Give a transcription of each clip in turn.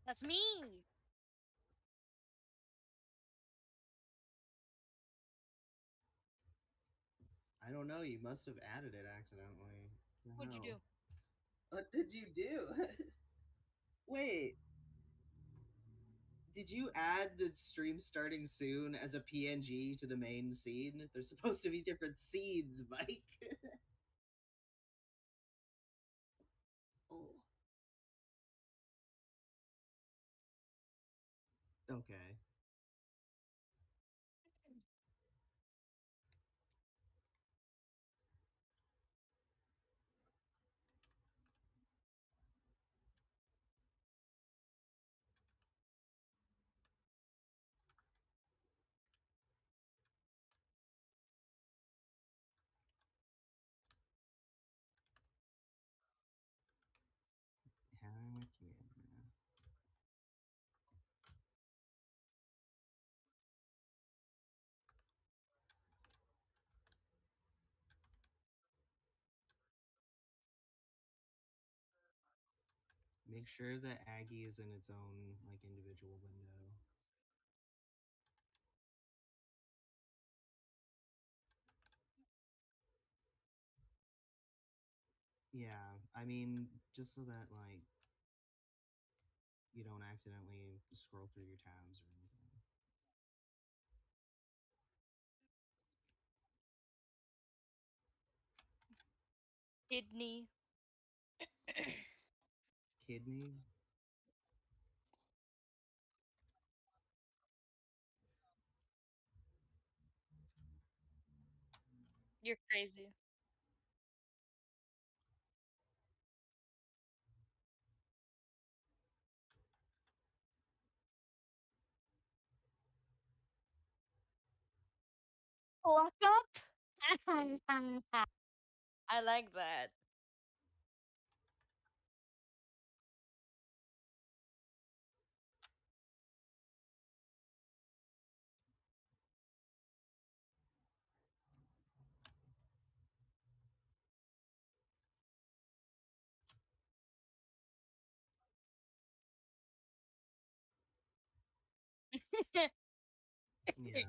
That's me. I don't know. You must have added it accidentally. What'd you do? What did you do? Wait. Did you add the stream starting soon as a PNG to the main scene? There's supposed to be different scenes, Mike. Oh. Okay. Heck yeah. Make sure that Aggie is in its own like individual window. Yeah, I mean, just so that like you don't accidentally scroll through your tabs or anything. Kidney. Kidney? You're crazy. Lock up? I like that. Yeah.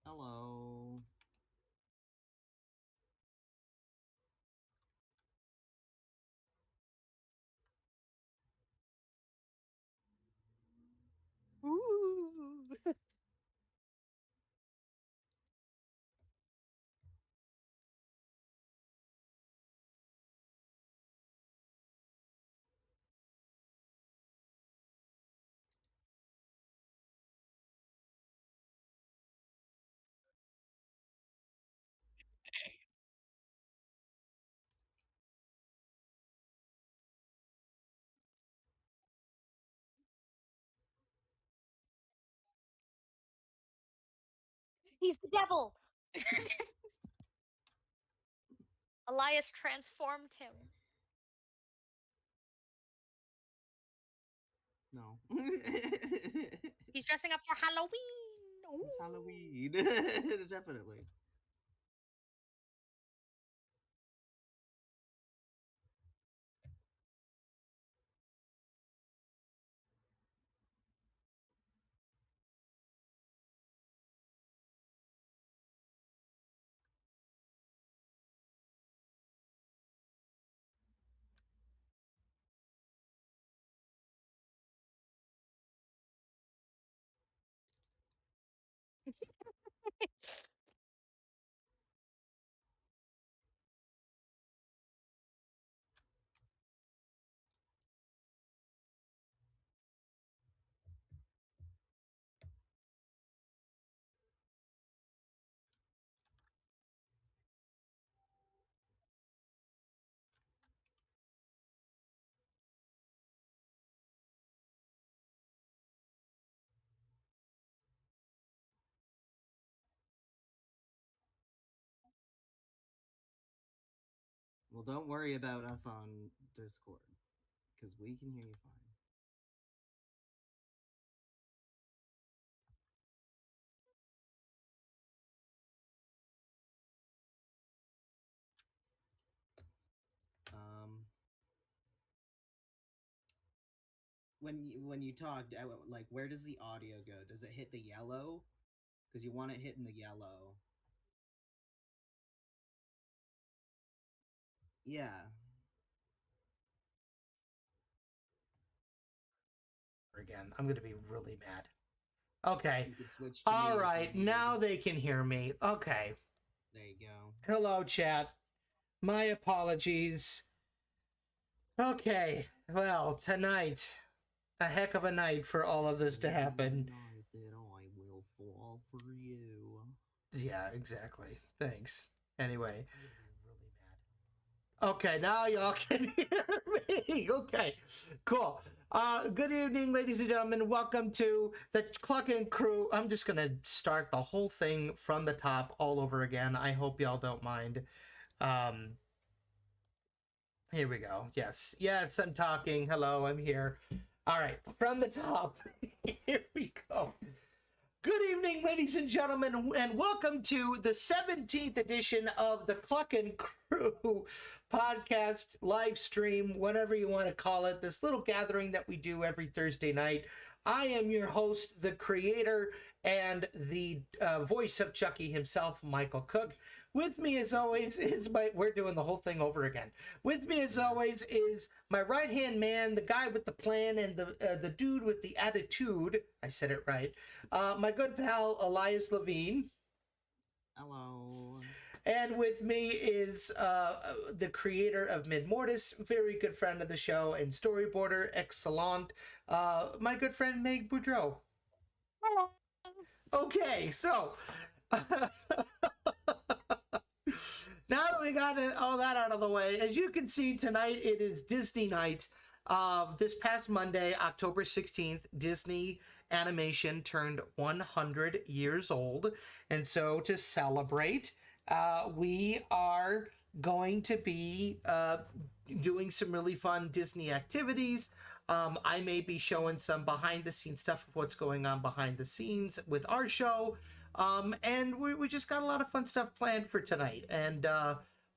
Hello. Ooh. He's the devil. Elias transformed him. No. He's dressing up for Halloween. Ooh. It's Halloween. Definitely. Well, don't worry about us on Discord, because we can hear you fine. Um, when you talk, like, where does the audio go? Does it hit the yellow? Because you want it hitting the yellow. Yeah. Again, I'm gonna be really mad. Okay. You could switch to All me if right, you need. now they can hear me. Okay. There you go. Hello, chat. My apologies. Okay. Well, tonight, a heck of a night for all of this to happen. Night that I will fall for you. Yeah, exactly. Thanks. Anyway. Okay, now y'all can hear me. Okay, cool. Good evening, ladies and gentlemen. Welcome to the Cluckin Crew. I'm just gonna start the whole thing from the top all over again. I hope y'all don't mind. Here we go. Yes, I'm talking. Hello, I'm here. All right, from the top. Here we go. Good evening, ladies and gentlemen, and welcome to the 17th edition of the Cluckin Crew podcast, live stream, whatever you want to call it, this little gathering that we do every Thursday night. I am your host, the creator, and the voice of Chucky himself, Michael Cook. With me, as always, is we're doing the whole thing over again. With me, as always, is my right-hand man, the guy with the plan, and the dude with the attitude. I said it right. My good pal, Elias Levine. Hello. And with me is the creator of Mid Mortis, very good friend of the show, and storyboarder excellent, my good friend Meg Boudreau. Hello. Okay, so now that we got all that out of the way, as you can see tonight, it is Disney night. This past Monday, October 16th, Disney Animation turned 100 years old. And so to celebrate, we are going to be doing some really fun Disney activities. I may be showing some behind the scenes stuff of what's going on behind the scenes with our show. And we just got a lot of fun stuff planned for tonight. And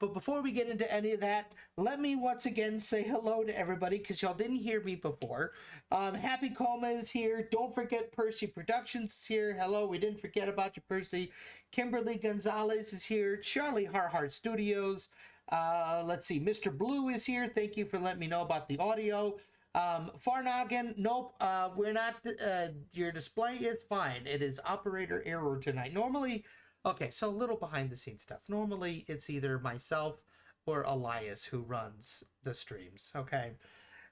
But before we get into any of that, let me once again say hello to everybody, because y'all didn't hear me before. Happy Coma is here. Don't forget Percy Productions is here. Hello, we didn't forget about you, Percy. Kimberly Gonzalez is here. Charlie Harhart Studios. Let's see, Mr. Blue is here. Thank you for letting me know about the audio. Farnagan, nope, we're not, your display is fine. It is operator error tonight. Normally, okay, so a little behind the scenes stuff. Normally, it's either myself or Elias who runs the streams, okay?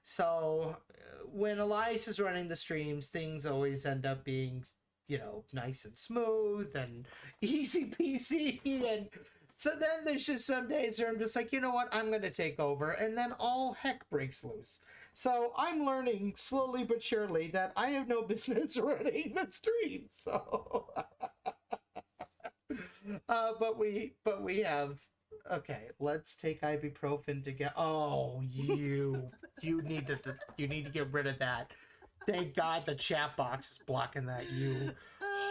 So, when Elias is running the streams, things always end up being, you know, nice and smooth and easy peasy. And so then there's just some days where I'm just like, you know what, I'm going to take over. And then all heck breaks loose. So I'm learning slowly but surely that I have no business running the stream. So, but we have. Okay, let's take ibuprofen to get. Oh, you need to get rid of that. Thank God the chat box is blocking that. You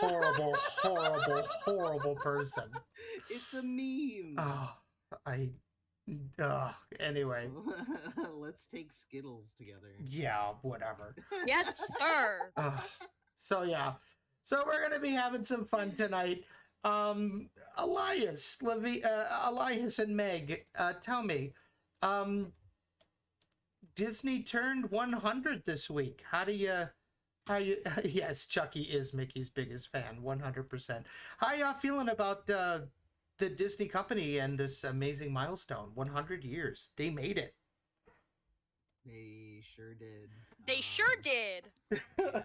horrible, horrible, horrible person. It's a meme. Oh, anyway. Let's take Skittles together. Yeah, whatever. Yes, sir. So yeah. So we're gonna be having some fun tonight. Elias and Meg, tell me, Disney turned 100 this week. How you yes, Chucky is Mickey's biggest fan, 100%. How y'all feeling about the Disney company and this amazing milestone? 100 years. They made it. They sure did. They sure did. Yeah.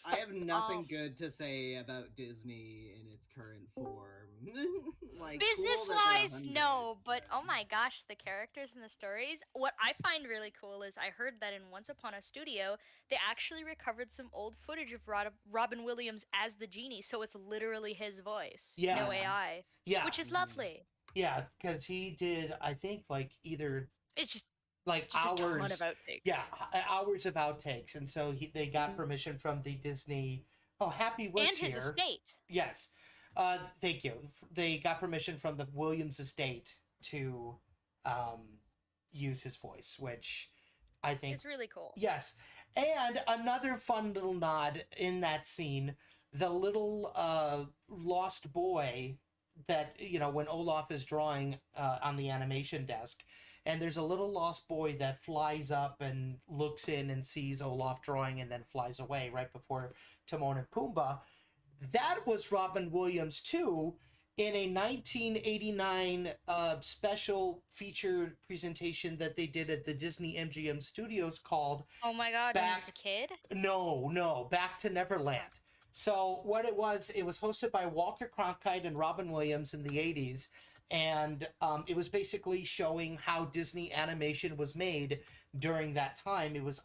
I have nothing good to say about Disney in its current form. Like, Business-wise, cool that they're 100, no, but oh my gosh, the characters and the stories. What I find really cool is I heard that in Once Upon a Studio, they actually recovered some old footage of Robin Williams as the genie, so it's literally his voice. Yeah. No AI. Yeah. Which is lovely. Yeah, because he did, I think, like either It's just like a hours. ton of outtakes. Yeah, hours of outtakes, and so they got permission from the Disney. Oh, Happy was and his here. estate. Yes, thank you. They got permission from the Williams estate to use his voice, which I think It's really cool. Yes, and another fun little nod in that scene: the little lost boy that, you know, when Olaf is drawing on the animation desk. And there's a little lost boy that flies up and looks in and sees Olaf drawing and then flies away right before Timon and Pumbaa. That was Robin Williams, too, in a 1989 special featured presentation that they did at the Disney MGM Studios called... Oh my god, when he was a kid? No, Back to Neverland. So what it was hosted by Walter Cronkite and Robin Williams in the 80s. And it was basically showing how Disney animation was made during that time. It was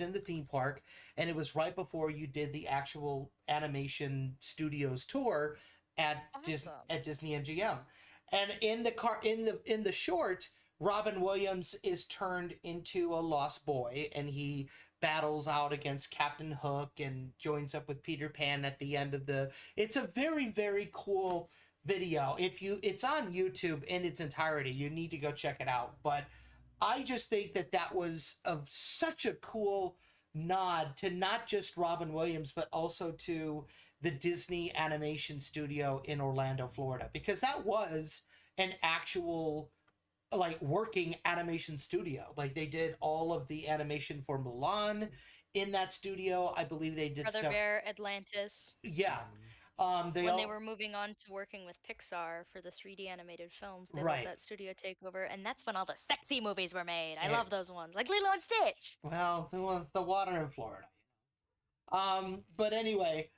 in the theme park, and it was right before you did the actual animation studios tour at Disney MGM. And in the short, Robin Williams is turned into a lost boy, and he battles out against Captain Hook and joins up with Peter Pan at the end of the... It's a very, very cool video. It's on YouTube in its entirety. You need to go check it out. But I just think that was such a cool nod to not just Robin Williams, but also to the Disney Animation Studio in Orlando, Florida, because that was an actual like working animation studio. Like they did all of the animation for Mulan in that studio. I believe they did Brother stuff. Bear, Atlantis. Yeah. They were moving on to working with Pixar for the 3D animated films, they Right. let that studio take over, and that's when all the sexy movies were made. I love those ones, like Lilo and Stitch. Well, the water in Florida. But anyway,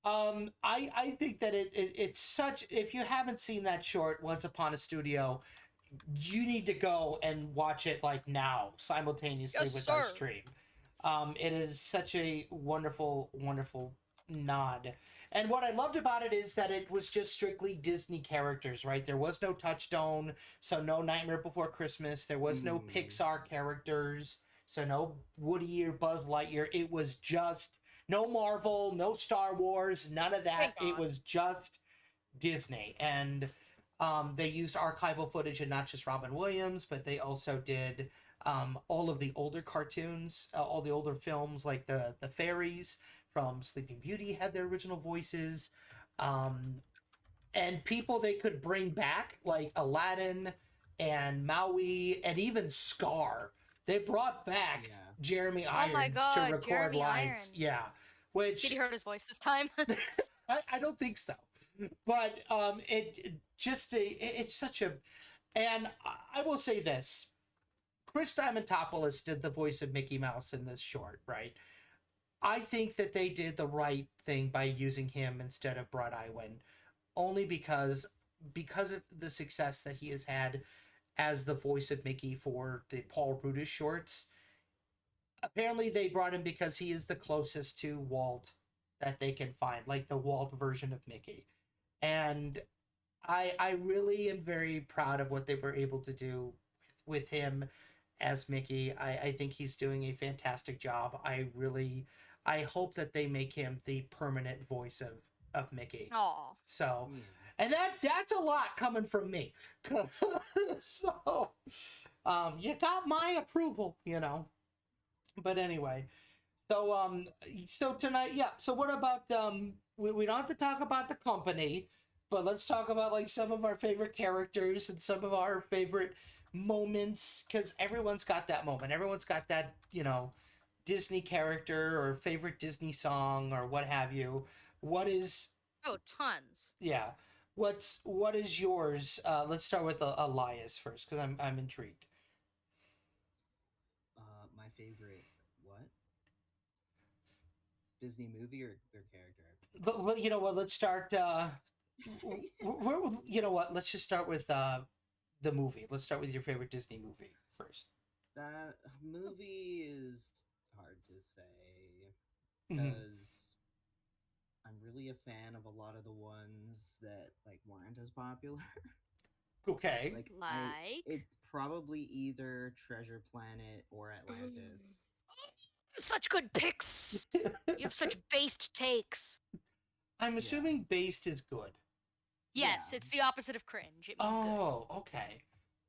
I think that it's such. If you haven't seen that short, Once Upon a Studio, you need to go and watch it like now, simultaneously with our stream. It is such a wonderful, wonderful nod. And what I loved about it is that it was just strictly Disney characters, right? There was no Touchstone, so no Nightmare Before Christmas. There was no Pixar characters, so no Woody or Buzz Lightyear. It was just no Marvel, no Star Wars, none of that. It was just Disney. And They used archival footage and not just Robin Williams, but they also did all of the older cartoons, all the older films, like the fairies from Sleeping Beauty had their original voices, and people they could bring back like Aladdin and Maui and even Scar. They brought back Yeah. Jeremy Oh my Irons to God, record Jeremy lines. Irons. Yeah, Did which you heard his voice this time? I don't think so, but it's such a, and I will say this: Chris Diamantopoulos did the voice of Mickey Mouse in this short, right? I think that they did the right thing by using him instead of Brett Iwan, only because of the success that he has had as the voice of Mickey for the Paul Rudish shorts. Apparently, they brought him because he is the closest to Walt that they can find, like the Walt version of Mickey. And I really am very proud of what they were able to do with him as Mickey. I think he's doing a fantastic job. I hope that they make him the permanent voice of Mickey. Aw. So, Yeah. and that's a lot coming from me. So, you got my approval, you know. But anyway, so tonight, yeah. So what about we don't have to talk about the company, but let's talk about like some of our favorite characters and some of our favorite moments, because everyone's got that moment. Everyone's got that, you know, Disney character or favorite Disney song or what have you. What is Oh, tons. yeah? What is yours? Let's start with Elias first, because I'm intrigued. My favorite what? Disney movie or their character? But you know what? Let's start. You know what? Let's just start with the movie. Let's start with your favorite Disney movie first. That movie is hard to say Mhm. because I'm really a fan of a lot of the ones that like weren't as popular. Okay. It's probably either Treasure Planet or Atlantis. Such good picks. You have such based takes. I'm Yeah. assuming based is good. Yes, Yeah. it's the opposite of cringe. It means good. Oh, okay.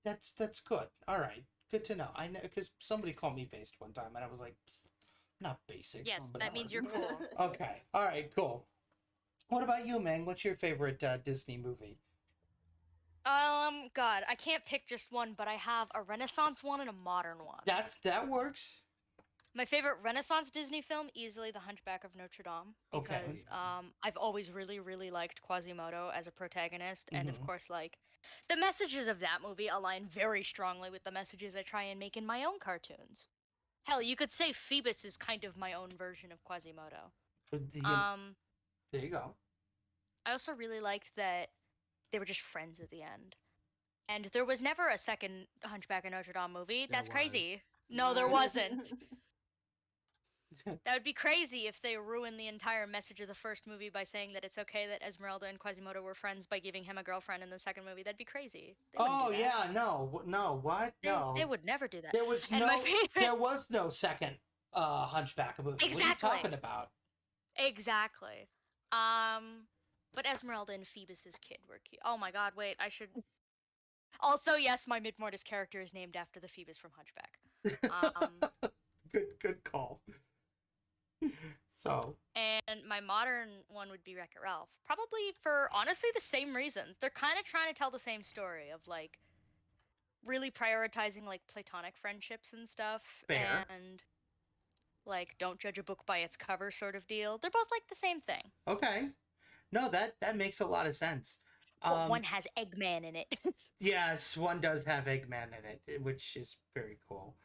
That's good. All right. Good to know. I know because somebody called me based one time, and I was like, not basic. Yes, but that means you're cool. Okay. All right. Cool. What about you, Mang? What's your favorite Disney movie? God, I can't pick just one, but I have a Renaissance one and a modern one. That works. My favorite Renaissance Disney film, easily The Hunchback of Notre Dame, Okay. because I've always really liked Quasimodo as a protagonist, and of Mhm. course, like the messages of that movie align very strongly with the messages I try and make in my own cartoons. Hell, you could say Phoebus is kind of my own version of Quasimodo. There you go. I also really liked that they were just friends at the end. And there was never a second Hunchback of Notre Dame movie. There That's was. crazy. No, there wasn't. That would be crazy if they ruined the entire message of the first movie by saying that it's okay that Esmeralda and Quasimodo were friends by giving him a girlfriend in the second movie. That'd be crazy. They wouldn't Oh do that. yeah, no, what? No, They would never do that. there was And no, my favorite... there was no second Hunchback movie. Exactly. What are you talking about? Exactly. But Esmeralda and Phoebus's kid were cute. Oh my God! Wait, I should. Also, yes, my Mid-Mortis character is named after the Phoebus from Hunchback. Good call. So. And my modern one would be Wreck-It Ralph. Probably for honestly the same reasons. They're kind of trying to tell the same story of like really prioritizing like platonic friendships and stuff. Fair. And like don't judge a book by its cover sort of deal. They're both like the same thing. Okay. No, that makes a lot of sense. But one has Eggman in it. Yes, one does have Eggman in it, which is very cool.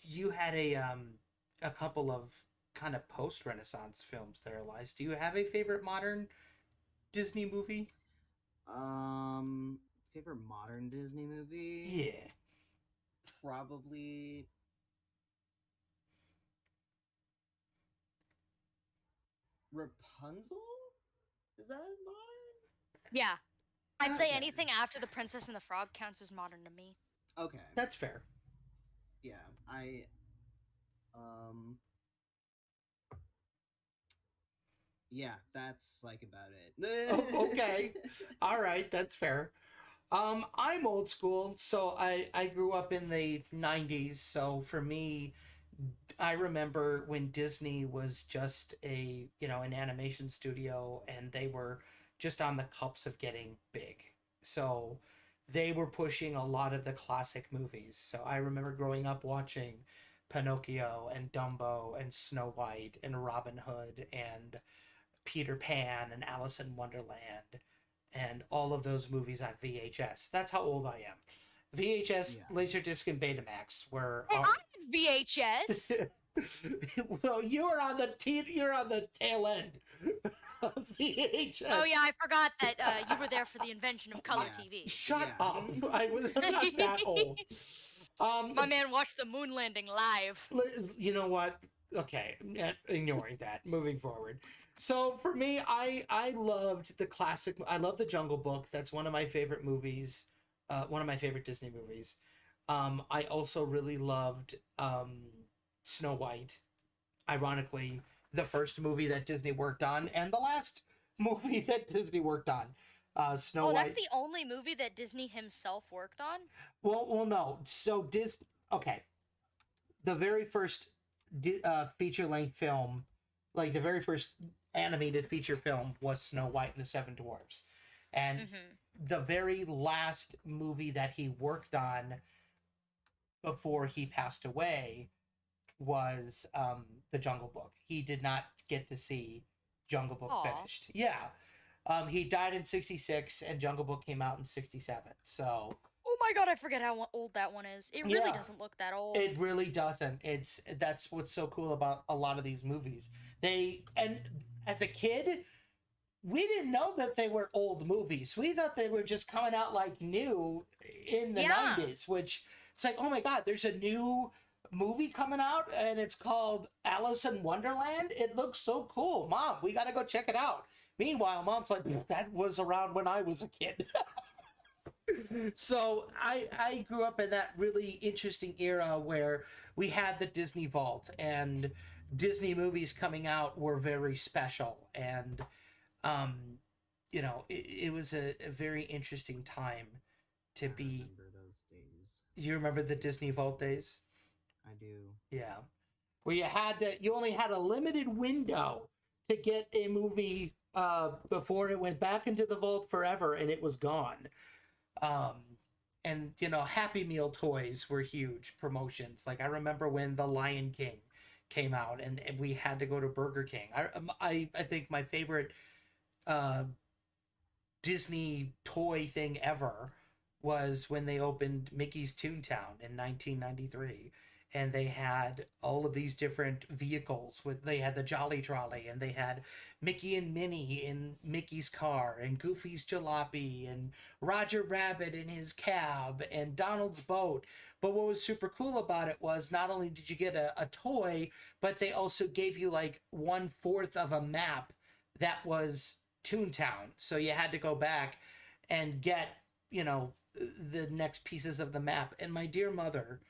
You had a couple of kind of post-Renaissance films there, Elias. Do you have a favorite modern Disney movie? Favorite modern Disney movie? Yeah. Probably Rapunzel? Is that modern? Yeah. I'd say Okay. anything after The Princess and the Frog counts as modern to me. Okay. That's fair. Yeah, Yeah, that's like about it. Oh, okay. All right, that's fair. I'm old school, so I grew up in the 90s, so for me, I remember when Disney was just a, an animation studio, and they were just on the cups of getting big. So they were pushing a lot of the classic movies. So I remember growing up watching Pinocchio and Dumbo and Snow White and Robin Hood and Peter Pan and Alice in Wonderland and all of those movies on VHS. That's how old I am. VHS, Yeah. Laserdisc, and Betamax were. Hey, I had VHS. Well, you're on the tail end of VHS. Oh yeah, I forgot that you were there for the invention of color Yeah. TV. Shut Yeah. up! I'm not that old. My man watched the moon landing live. You know what? Okay, ignoring that. Moving forward. So for me, I loved the classic. I love the Jungle Book. That's one of my favorite movies. One of my favorite Disney movies. I also really loved Snow White. Ironically, the first movie that Disney worked on, and the last movie that Disney worked on. Snow White. That's the only movie that Disney himself worked on? Well, no. So okay. The very first feature-length film, like the very first animated feature film, was Snow White and the Seven Dwarfs, and the very last movie that he worked on before he passed away was the Jungle Book. He did not get to see Jungle Book finished. Yeah. He died in 1966, and Jungle Book came out in 1967. So. Oh my god, I forget how old that one is. It really doesn't look that old. It really doesn't. That's what's so cool about a lot of these movies. And as a kid, we didn't know that they were old movies. We thought they were just coming out like new in the 90s, which it's like, oh my god, there's a new movie coming out and it's called Alice in Wonderland. It looks so cool. Mom, we got to go check it out. Meanwhile, Mom's like, that was around when I was a kid. So I grew up in that really interesting era where we had the Disney Vault, and Disney movies coming out were very special, and it was a very interesting time to be. I remember those days. You remember the Disney Vault days? I do. Yeah, where you only had a limited window to get a movie before it went back into the vault forever, and it was gone. And Happy Meal toys were huge promotions. Like I remember when The Lion King came out, and we had to go to Burger King. I think my favorite Disney toy thing ever was when they opened Mickey's Toontown in 1993. And they had all of these different vehicles. They had the Jolly Trolley, and they had Mickey and Minnie in Mickey's car, and Goofy's Jalopy, and Roger Rabbit in his cab, and Donald's boat. But what was super cool about it was not only did you get a toy, but they also gave you like 1/4 of a map that was Toontown. So you had to go back and get, the next pieces of the map. And my dear mother,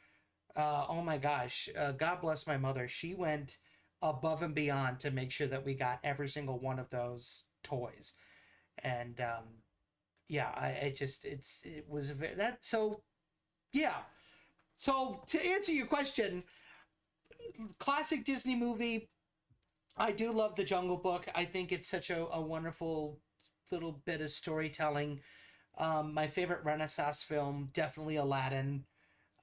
oh my gosh, God bless my mother. She went above and beyond to make sure that we got every single one of those toys. And it was yeah. So to answer your question, classic Disney movie, I do love The Jungle Book. I think it's such a wonderful little bit of storytelling. My favorite Renaissance film, definitely Aladdin.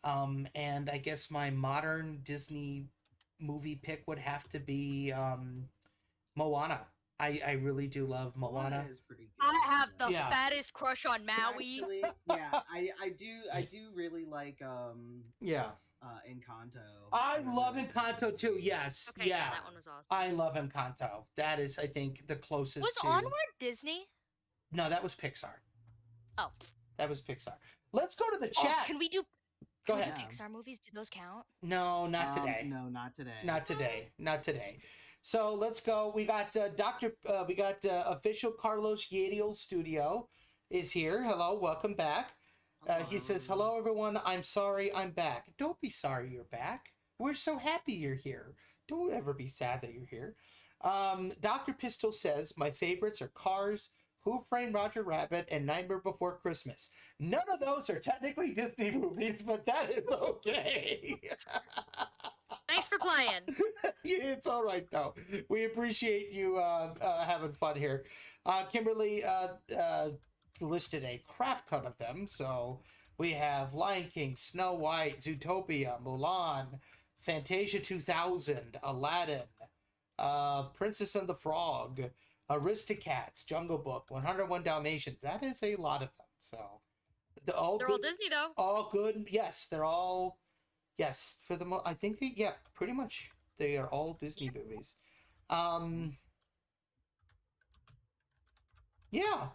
And I guess my modern Disney movie pick would have to be Moana. I really do love Moana. Is pretty good. I have the fattest crush on Maui. Actually, yeah, I do really like Encanto. I love Encanto too. Yes. Okay, yeah, that one was awesome. I love Encanto. That is, I think, the closest. Was to... Onward Disney? No, that was Pixar. Oh. That was Pixar. Let's go to the chat. Can we do? Go Can ahead. we do Pixar movies? Do those count? No, not today. No, not today. Not today. Not today. So let's go. We got official Carlos Yadiel Studio is here. Hello, welcome back. He says, "Hello everyone. I'm sorry I'm back." Don't be sorry you're back. We're so happy you're here. Don't ever be sad that you're here. Dr. Pistol says, my favorites are Cars, Who Framed Roger Rabbit, and Nightmare Before Christmas. None of those are technically Disney movies, but that is okay. Thanks for playing. It's all right, though. We appreciate you having fun here. Kimberly listed a crap ton of them. So we have Lion King, Snow White, Zootopia, Mulan, Fantasia 2000, Aladdin, Princess and the Frog, Aristocats, Jungle Book, 101 Dalmatians. That is a lot of them. So They're all Disney, though. All good. Yes, they're all. Yes, for the I think yeah, pretty much they are all Disney movies. Yeah.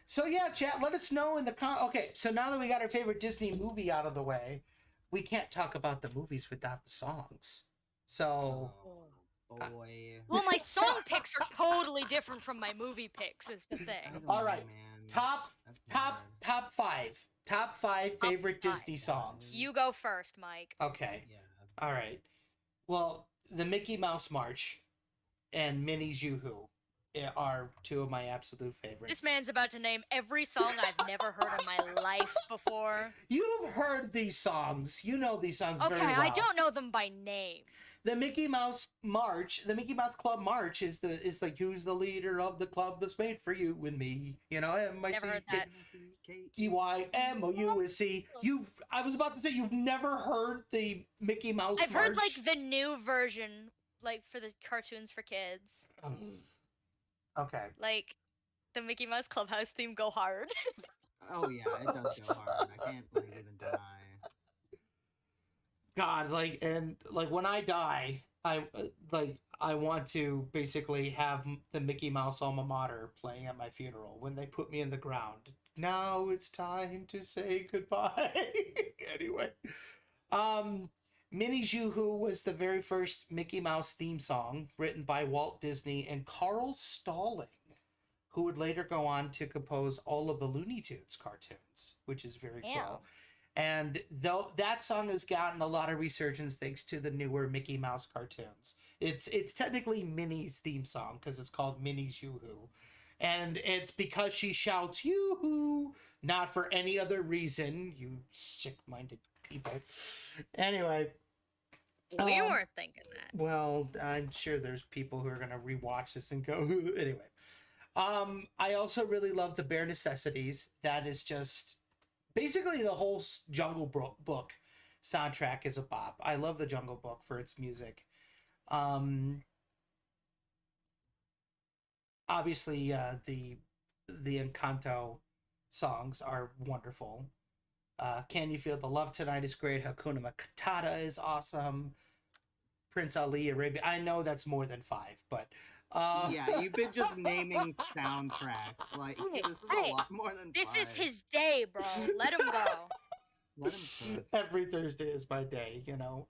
So yeah, chat. Let us know in the Okay, so now that we got our favorite Disney movie out of the way, we can't talk about the movies without the songs. So. Oh, boy. Well, my song picks are totally different from my movie picks. Is the I thing. don't know, All right. man. Top five. Top five favorite Disney songs. You go first, Mike. Okay. Yeah. All right. Well, the Mickey Mouse March and Minnie's Yoo-Hoo are two of my absolute favorites. This man's about to name every song I've never heard in my life before. You've heard these songs. You know these songs Okay, very well. I don't know them by name. The Mickey Mouse March, the Mickey Mouse Club March is like, who's the leader of the club that's made for you and me? You know, Never heard that. EYMOUSC. I was about to say, you've never heard the Mickey Mouse I've March? heard like the new version, like for the cartoons for kids. Okay. Like the Mickey Mouse Clubhouse theme, go hard. Oh yeah, it does go hard. I can't even deny. God, when I die, I want to basically have the Mickey Mouse alma mater playing at my funeral when they put me in the ground. Now it's time to say goodbye. Anyway, Minnie's Yoo-Hoo was the very first Mickey Mouse theme song written by Walt Disney and Carl Stalling, who would later go on to compose all of the Looney Tunes cartoons, which is very cool. And though that song has gotten a lot of resurgence thanks to the newer Mickey Mouse cartoons. It's technically Minnie's theme song because it's called Minnie's Yoo-Hoo. And it's because she shouts Yoo-Hoo, not for any other reason, you sick-minded people. Anyway. We weren't thinking that. Well, I'm sure there's people who are going to rewatch this and go, anyway. I also really love the Bare Necessities. That is just... Basically, the whole Jungle Book soundtrack is a bop. I love the Jungle Book for its music. Obviously, the Encanto songs are wonderful. Can You Feel the Love Tonight is great. Hakuna Matata is awesome. Prince Ali, Arabia. I know that's more than 5, but... yeah, you've been just naming soundtracks. Like, this is a lot more than 5. This is his day, bro. Let him go. Let him cook. Every Thursday is my day, you know.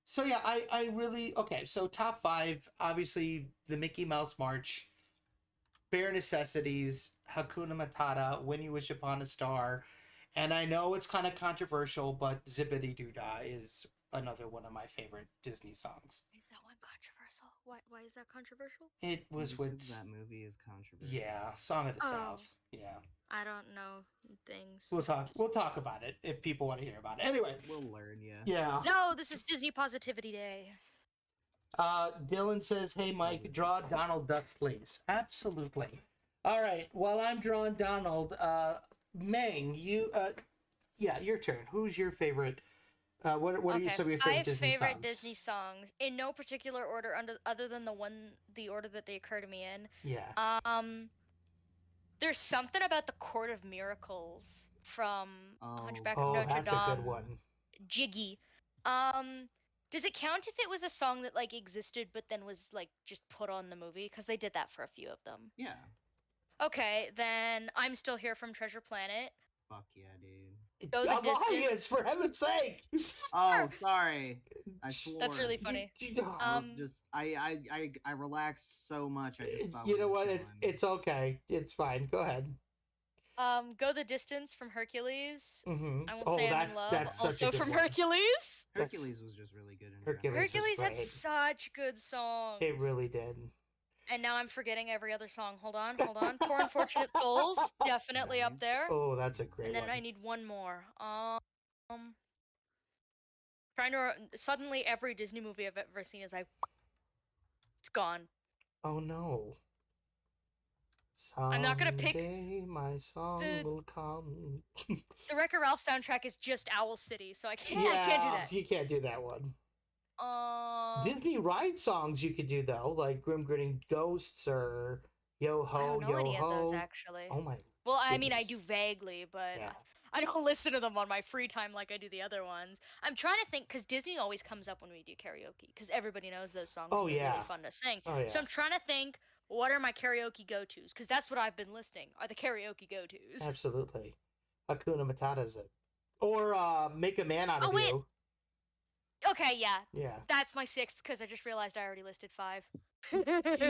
So yeah, I really... Okay, so top 5, obviously, the Mickey Mouse March, Bare Necessities, Hakuna Matata, When You Wish Upon a Star, and I know it's kind of controversial, but Zippity Doo Dah is another one of my favorite Disney songs. Is that one controversial? Why is that controversial? It was Just with... 'cause that movie is controversial. Yeah, Song of the Oh. South. Yeah. I don't know things. We'll talk about it if people want to hear about it. Anyway. We'll learn, yeah. Yeah. No, this is Disney Positivity Day. Dylan says, hey, Mike, draw Donald Duck, please. Absolutely. All right. While I'm drawing Donald, Meng, you... yeah, your turn. Who's your favorite... what are some of your favorite Disney songs? 5 favorite Disney songs, in no particular order, other than the order that they occur to me in. Yeah. There's something about the Court of Miracles from Hunchback of Oh, Notre that's Dame. a good one. Jiggy. Does it count if it was a song that like existed but then was like just put on the movie? Because they did that for a few of them. Yeah. Okay, then I'm Still Here from Treasure Planet. Fuck yeah, dude. Go the Amalias, Distance. for heaven's sake! Oh, sorry. I swore. That's really funny. I was just I relaxed so much. I just thought. You know what? It's okay. It's fine. Go ahead. Go the Distance from Hercules. Mm-hmm. I won't Oh, say I'm in love. that's such a Also good from one. Hercules. Hercules was just really good in Hercules general. was Hercules had great. such good songs. It really did. And now I'm forgetting every other song. Hold on. Poor Unfortunate Souls, definitely up Nice. there. Oh, that's a great And then one. I need one more. Trying to suddenly every Disney movie I've ever seen is like, it's gone. Oh no. I'm not gonna pick Someday my song the will come. the Wreck-It Ralph soundtrack is just Owl City, so I can't do that. You can't do that one. Um, Disney ride songs you could do though, like Grim Grinning Ghosts or Yo Ho I don't know Yo any Ho. of those actually. Oh my. Well, I mean, I do goodness. vaguely, but Yeah. I don't listen to them on my free time like I do the other ones. I'm trying to think because Disney always comes up when we do karaoke because everybody knows those songs. Oh, and they're yeah. really fun to sing. Oh yeah. So I'm trying to think what are my karaoke go-tos because that's what I've been listening are the karaoke go-tos. Absolutely. Hakuna Matata's it. Or Make a Man Out of wait. You. Okay, yeah, Yeah. that's my sixth because I just realized I already listed 5.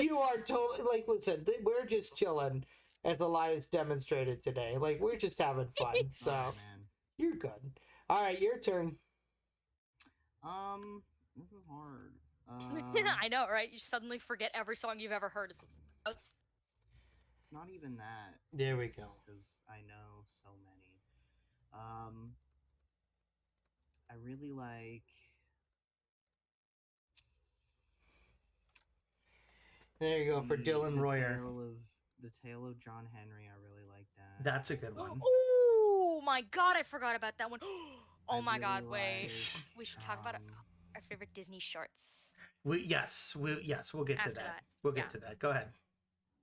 You are totally like, listen, we're just chilling as Elias demonstrated today. Like, we're just having fun. So Oh, man. you're good. All right, your turn. This is hard. I know, right? You suddenly forget every song you've ever heard. It's not even that. There we It's go. just 'cause I know so many. I really like. There you go for Dylan Royer. The Tale of John Henry. I really like that. That's a good one. Oh my god, I forgot about that one. Oh I my god, really wait. like, We should talk about our favorite Disney shorts. We'll get to After that. that, We'll get yeah. to that. Go ahead.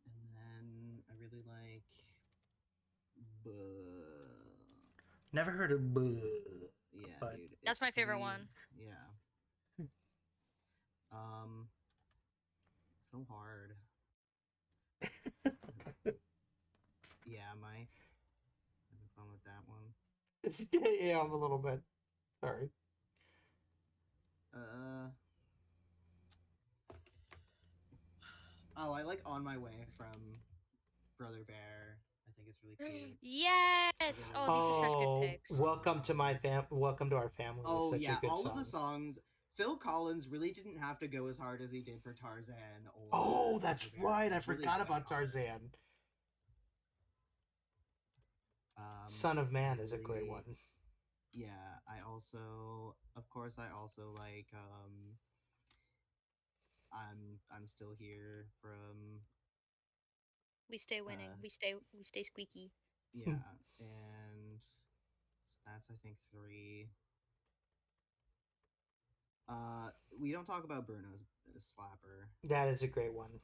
And then I really like. Never heard of Yeah, but dude. That's it's my favorite pretty- one. Yeah. It's so hard. Yeah, Mike. Having fun with that one. Yeah, I'm a little bit. Sorry. Oh, I like On My Way from Brother Bear. I think it's really cute. Yes. Oh, these are such good picks. Welcome to welcome to our family. Oh Such yeah, a good all song. of the songs. Phil Collins really didn't have to go as hard as he did for Tarzan. Or Oh, that's Brother Bear. right. I He really forgot went about hard. Tarzan. Um, Son of Man is a great really- one. Yeah, of course, I also like I'm Still Here from We stay winning. We stay squeaky. yeah, and that's I think 3. We don't talk about Bruno's Slapper. That is a great one.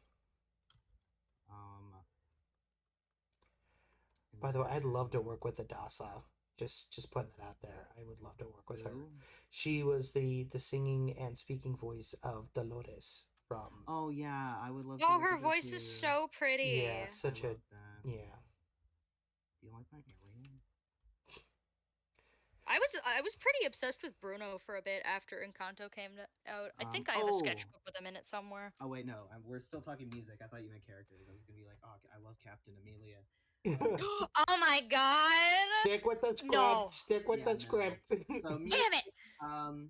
and By the way, I'd love to then- work with Adasa. Just putting that out there. I would love to work with her. Who? She was the singing and speaking voice of Dolores from. Oh yeah, I would love. Oh, to work her with voice too. is so pretty. Yeah, such I a love that. yeah. Do you like my alien? I was pretty obsessed with Bruno for a bit after Encanto came out. I think I have a sketchbook with him in it somewhere. Oh wait, no, we're still talking music. I thought you meant characters. I was gonna be like, oh, I love Captain Amelia. Oh my god! Stick with the script. No. Stick with Yeah, the no. script. So Damn it!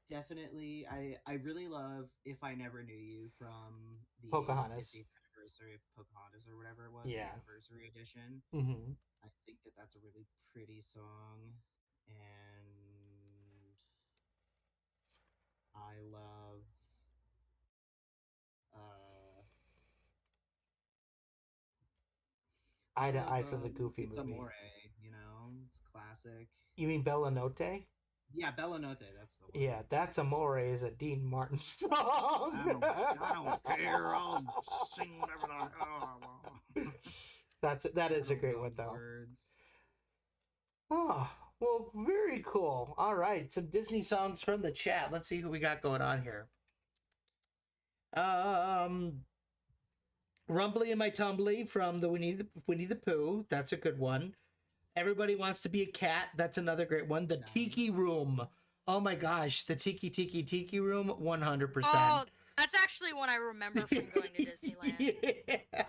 Definitely, I really love If I Never Knew You from the Pocahontas. 50th anniversary of Pocahontas or whatever it was. Yeah. The anniversary edition. Mm-hmm. I think that's a really pretty song, and I love. Eye to love, Eye from the Goofy It's movie. Amore, you know, it's classic. You mean Bella Notte? Yeah, Bella Notte, that's the one. Yeah, That's Amore is a Dean Martin song. I don't care. I'll sing whatever the hell I want. That is a I don't great know one though. words. Oh, well, very cool. All right, some Disney songs from the chat. Let's see who we got going on here. Rumbly in My Tumbly from the Winnie the Pooh. That's a good one. Everybody Wants to Be a Cat. That's another great one. The Nice. Tiki Room. Oh my gosh, the Tiki Room, 100%. Oh, that's actually one I remember from going to Disneyland. Yeah.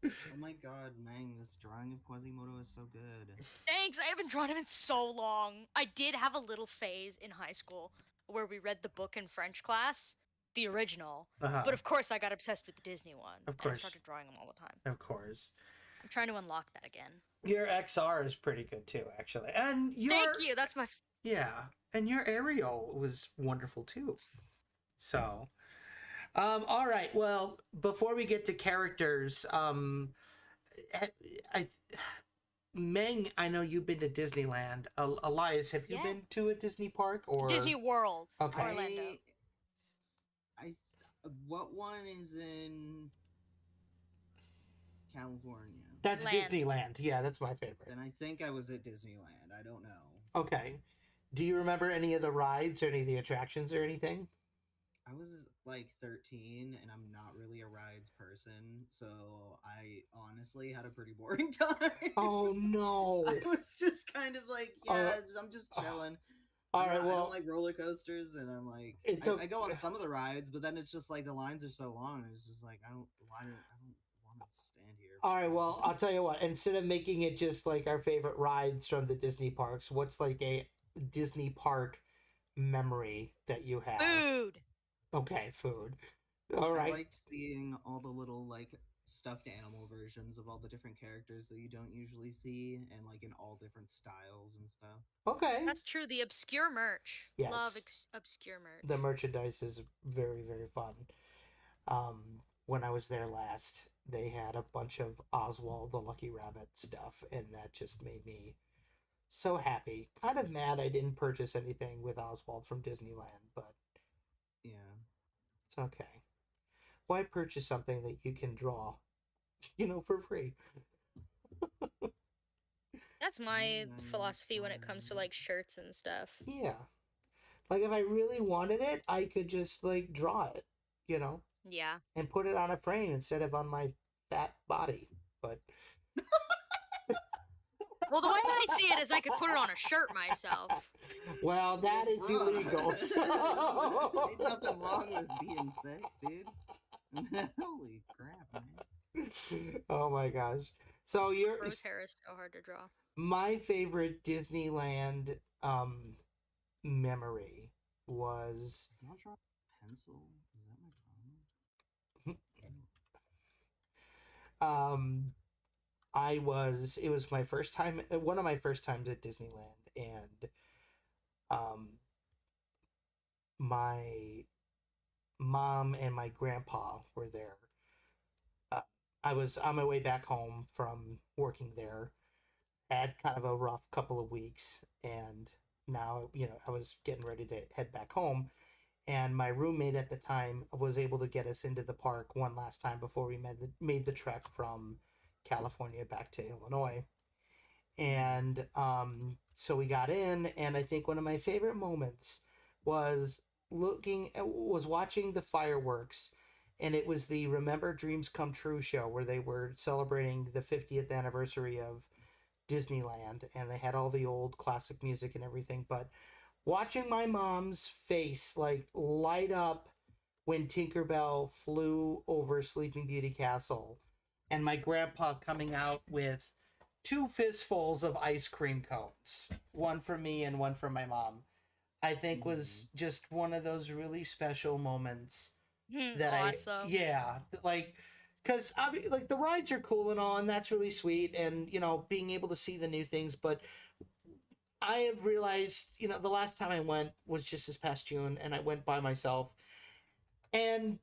Oh my god, god, Mang, this drawing of Quasimodo is so good. Thanks. I haven't drawn him in so long. I did have a little phase in high school where we read the book in French class, the original. Uh-huh. But of course, I got obsessed with the Disney one. Of And I course. started drawing them all the time. Of course. I'm trying to unlock that again. Your XR is pretty good too, actually. And your Thank you. That's my. Yeah, and your Ariel was wonderful too. So, all right. Well, before we get to characters, I Meng, I know you've been to Disneyland. Elias, have you Yeah. been to a Disney park or Disney World. Okay. Orlando. What one is in California? That's Land. Disneyland. Yeah, that's my favorite. Then I think I was at Disneyland. I don't know. Okay. Do you remember any of the rides or any of the attractions or anything? I was like 13 and I'm not really a rides person, so I honestly had a pretty boring time. Oh no. I was just kind of like, yeah, I'm just chilling. All right, I well, don't like roller coasters, and I'm like, I go on some of the rides, but then it's just like the lines are so long. And it's just like I don't want to stand here. all right, well, I'll tell you what. Instead of making it just like our favorite rides from the Disney parks, what's like a Disney park memory that you have? Food. Okay, food. All right. I liked seeing all the little like stuffed animal versions of all the different characters that you don't usually see, and like in all different styles and stuff. Okay. That's true. The obscure merch. Love Yes. obscure merch. The merchandise is very, very fun. When I was there last, they had a bunch of Oswald the Lucky Rabbit stuff, and that just made me so happy. Kind of mad I didn't purchase anything with Oswald from Disneyland, but Yeah. it's okay. Why purchase something that you can draw, for free? That's my philosophy when it comes to like shirts and stuff. Yeah. Like if I really wanted it, I could just like draw it, Yeah. and put it on a frame instead of on my fat body. But Well, the way I see it is I could put it on a shirt myself. well, that is illegal. So... Ain't nothing wrong with being thick, dude. Holy crap, man. Oh my gosh. So Rose hair is so hard to draw. my favorite Disneyland memory was Can I draw a pencil? Is that my problem? it was my first time, one of my first times at Disneyland, and my mom and my grandpa were there. I was on my way back home from working there, had kind of a rough couple of weeks, and now, I was getting ready to head back home, and my roommate at the time was able to get us into the park one last time before we made the trek from California back to Illinois. And so we got in, and I think one of my favorite moments was watching the fireworks, and it was the Remember Dreams Come True show where they were celebrating the 50th anniversary of Disneyland, and they had all the old classic music and everything. But watching my mom's face like light up when Tinkerbell flew over Sleeping Beauty Castle, and my grandpa coming out with 2 fistfuls of ice cream cones, one for me and one for my mom, I think was just one of those really special moments that Awesome. because like the rides are cool and all, and that's really sweet, and being able to see the new things. But I have realized, the last time I went was just this past June, and I went by myself. And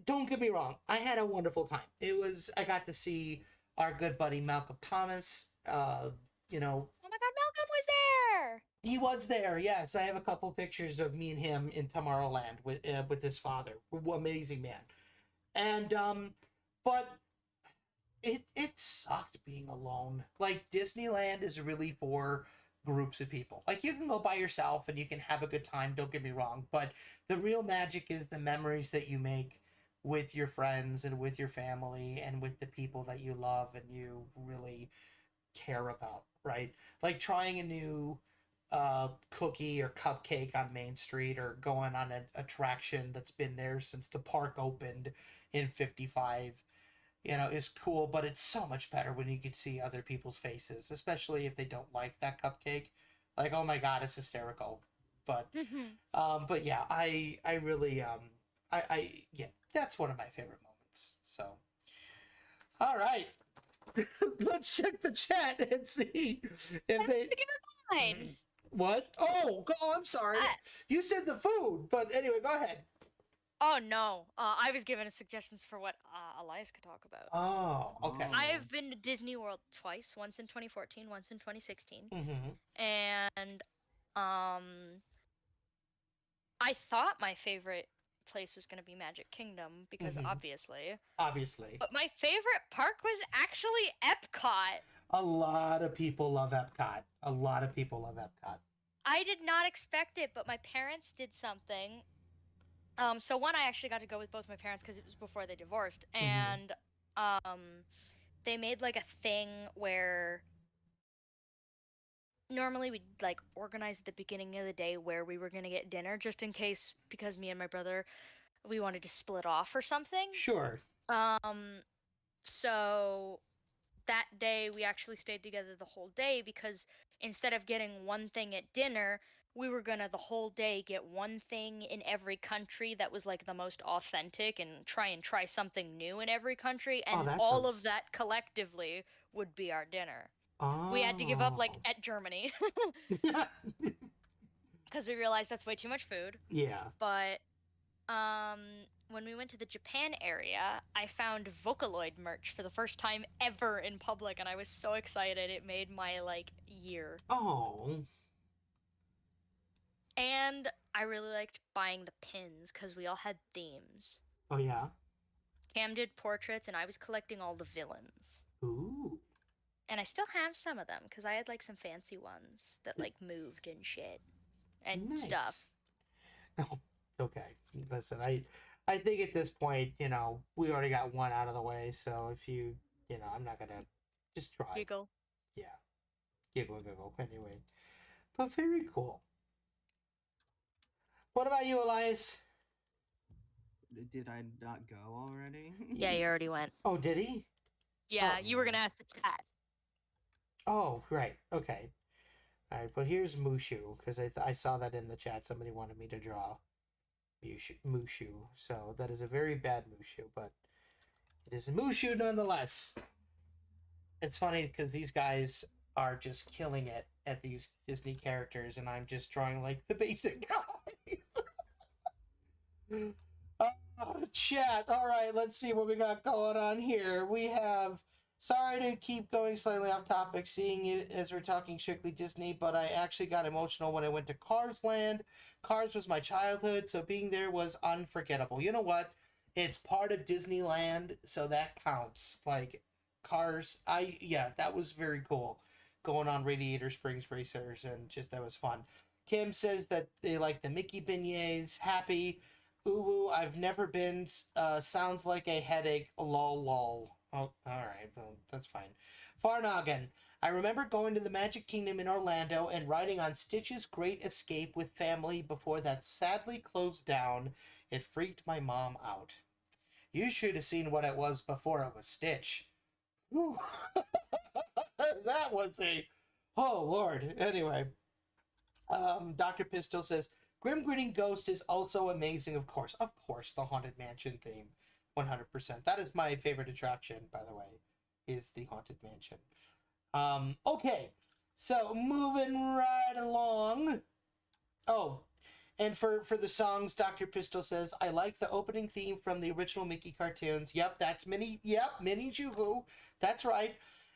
don't get me wrong, I had a wonderful time. I got to see our good buddy Malcolm Thomas. Oh my God, Malcolm was there. He was there. Yes, I have a couple pictures of me and him in Tomorrowland with his father. Amazing man. And but it sucked being alone. Like, Disneyland is really for groups of people. Like, you can go by yourself and you can have a good time, don't get me wrong, but the real magic is the memories that you make with your friends and with your family and with the people that you love and you really care about, right? Like trying a new cookie or cupcake on Main Street, or going on an attraction that's been there since the park opened in 55. is cool, but it's so much better when you can see other people's faces, especially if they don't like that cupcake. Like, oh my god, it's hysterical. But yeah, I really yeah, that's one of my favorite moments. So, all right, let's check the chat and see if they. Fine. What? Oh, I'm sorry. You said the food, but anyway, go ahead. Oh no, I was given suggestions for what Elias could talk about. Oh, okay. Oh. I have been to Disney World twice, once in 2014, once in 2016. Mm-hmm. And I thought my favorite place was going to be Magic Kingdom because obviously. But my favorite park was actually Epcot. A lot of people love Epcot. A lot of people love Epcot. I did not expect it, but my parents did something. So one, I actually got to go with both my parents because it was before they divorced, and they made like a thing where normally we'd like organize at the beginning of the day where we were gonna get dinner, just in case, because me and my brother, we wanted to split off or something. Sure. So that day we actually stayed together the whole day because instead of getting one thing at dinner, we were gonna the whole day get one thing in every country that was like the most authentic and try something new in every country, and all of that collectively would be our dinner. Oh. We had to give up like at Germany because we realized that's way too much food. Yeah. But when we went to the Japan area, I found Vocaloid merch for the first time ever in public, and I was so excited. It made my like year. Oh. And I really liked buying the pins because we all had themes. Oh yeah. Cam did portraits, and I was collecting all the villains. Ooh. And I still have some of them because I had like some fancy ones that like moved and shit and stuff. Oh, okay. Listen, I think at this point, we already got one out of the way. So if I'm not gonna just try. Giggle. Yeah. Giggle. Anyway, but very cool. What about you, Elias? Did I not go already? Yeah, you already went. Oh, did he? Yeah, you were gonna ask the cat. Oh, right. Okay. All right. Well, here's Mushu because I saw that in the chat. Somebody wanted me to draw Mushu. So that is a very bad Mushu, but it is a Mushu nonetheless. It's funny because these guys are just killing it at these Disney characters, and I'm just drawing like the basic guys. Chat. All right, let's see what we got going on here. We have. Sorry to keep going slightly off topic, seeing you as we're talking strictly Disney, but I actually got emotional when I went to Cars Land. Cars was my childhood, so being there was unforgettable. You know what? It's part of Disneyland, so that counts. Like, Cars, that was very cool. Going on Radiator Springs Racers, and just that was fun. Kim says that they like the Mickey beignets. Happy. Ooh, I've never been. Sounds like a headache. Lol. Oh, alright, well, that's fine. Farnoggin. I remember going to the Magic Kingdom in Orlando and riding on Stitch's Great Escape with family before that sadly closed down. It freaked my mom out. You should have seen what it was before it was Stitch. Whew. That was a... Oh, Lord. Anyway. Dr. Pistol says, Grim Grinning Ghost is also amazing, of course. Of course, the Haunted Mansion theme. 100%. That is my favorite attraction, by the way, is the Haunted Mansion. Okay, so moving right along. Oh, and for the songs, Dr. Pistol says, I like the opening theme from the original Mickey cartoons. Yep, that's Minnie. Yep, Minnie Juvu. That's right.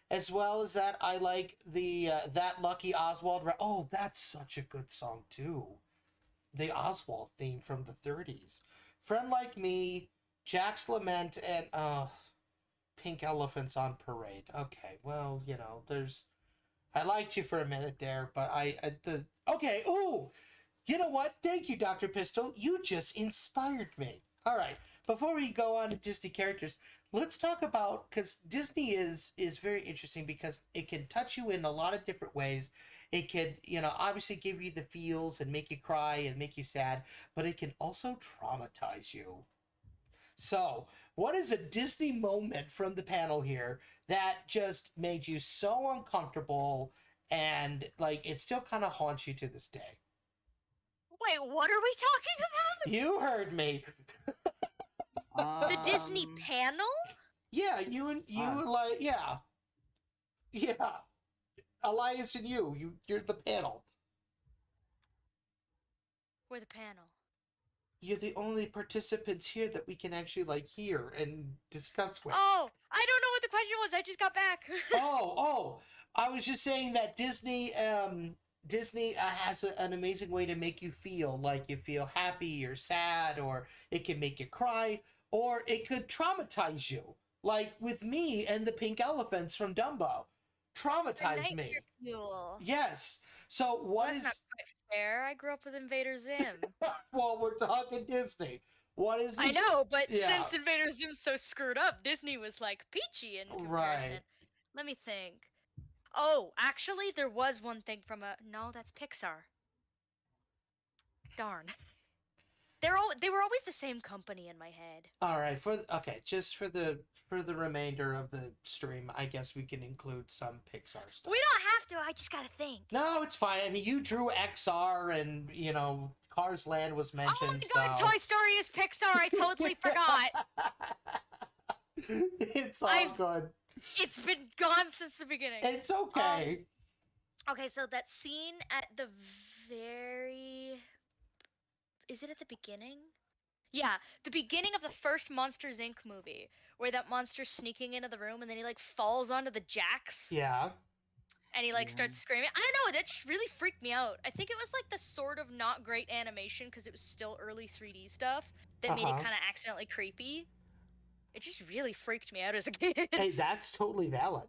As well as that, I like the That Lucky Oswald. Oh, that's such a good song, too. The Oswald theme from the 30s. Friend Like Me, Jack's Lament, and Pink Elephants on Parade. Okay, well, I liked you for a minute there, but okay, ooh, you know what? Thank you, Dr. Pistol. You just inspired me. All right, before we go on to Disney characters, let's talk about, because Disney is very interesting because it can touch you in a lot of different ways. It could, obviously give you the feels and make you cry and make you sad, but it can also traumatize you. So, What is a Disney moment from the panel here that just made you so uncomfortable and like it still kind of haunts you to this day? Wait, what are we talking about? You heard me. The Disney panel? Yeah, you and Us. like yeah. Elias and you're the panel. We're the panel. You're the only participants here that we can actually like hear and discuss with. Oh, I don't know what the question was. I just got back. Oh, I was just saying that Disney has an amazing way to make you feel like you feel happy or sad, or it can make you cry, or it could traumatize you. Like with me and the pink elephants from Dumbo, traumatize me. Nightmare Fuel. Yes. So what That's is? not quite fair. I grew up with Invader Zim. Well, we're talking Disney. What is? I this- know, but Yeah. since Invader Zim's so screwed up, Disney was like peachy in comparison. Right. Let me think. Oh, actually, there was one thing from a. No, that's Pixar. Darn. They were always the same company in my head. All right, just for the remainder of the stream, I guess we can include some Pixar stuff. We don't have to. I just gotta think. No, it's fine. I mean, you drew XR, and Cars Land was mentioned. Oh my God, Toy Story is Pixar. I totally forgot. It's all good. It's been gone since the beginning. It's okay. Okay, so that scene at the very... Is it at the beginning? Yeah, the beginning of the first Monsters, Inc. movie, where that monster's sneaking into the room and then he, like, falls onto the jacks. Yeah. And he, like, Yeah. starts screaming. I don't know, that just really freaked me out. I think it was, like, the sort of not great animation, because it was still early 3D stuff, that made it Uh-huh. kind of accidentally creepy. It just really freaked me out as a kid. Hey, that's totally valid.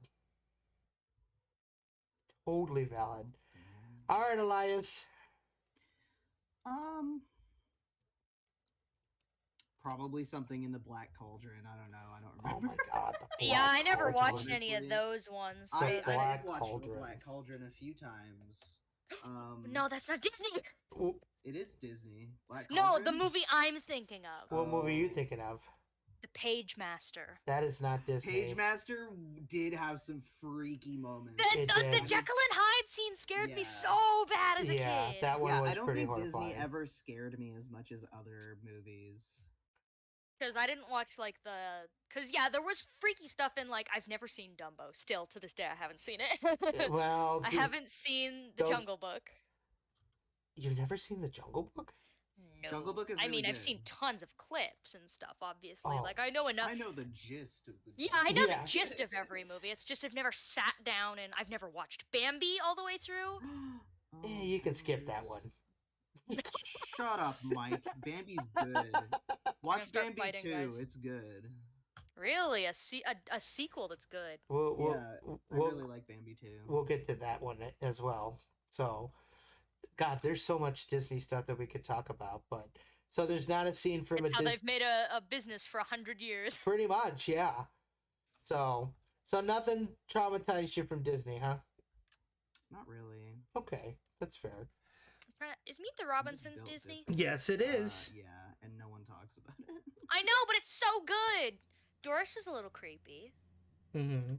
Totally valid. All right, Elias. Probably something in the Black Cauldron. I don't know. I don't Oh remember. my God. the Yeah, I Black never Cauldron. watched any of honestly. those ones. The So I Black did watch Cauldron. the Black Cauldron a few times. No, that's not Disney. It is Disney. Black No, the Cauldron? movie I'm thinking of. What movie are you Oh. thinking of? The Page Master. That is not Disney. Page Master did have some freaky moments. The It Jekyll did. and Hyde scene scared me Yeah. so bad as a Yeah, kid. that one Yeah, was I don't pretty think horrifying. Disney ever scared me as much as other movies. Because I didn't watch like the. Because yeah, there was freaky stuff in like I've never seen Dumbo. Still to this day, I haven't seen it. Well, I dude, haven't seen The those- Jungle Book. You've never seen The Jungle Book? No. Jungle Book is I really mean, I've good. seen tons of clips and stuff. Obviously, Oh. like I know enough. I know the gist of the. Yeah, I know Yeah. the gist of every movie. It's just I've never sat down and I've never watched Bambi all the way through. Eh, you can skip that one. Shut up, Mike. Bambi's good. Watch start Bambi fighting, 2. guys. It's good. Really, a sequel that's good. We'll, Yeah, I we'll, really like Bambi 2. we'll get to that one as well. So, God, there's so much Disney stuff that we could talk about. But so there's not a scene from It's a how Disney. they've made a business for 100 years. Pretty much, yeah. So nothing traumatized you from Disney, huh? Not really. Okay, that's fair. Is Meet the Robinsons built it. Disney? Yes, it Yeah, and no one talks about it. I know, but it's so good. Doris was a little creepy. Mm-hmm.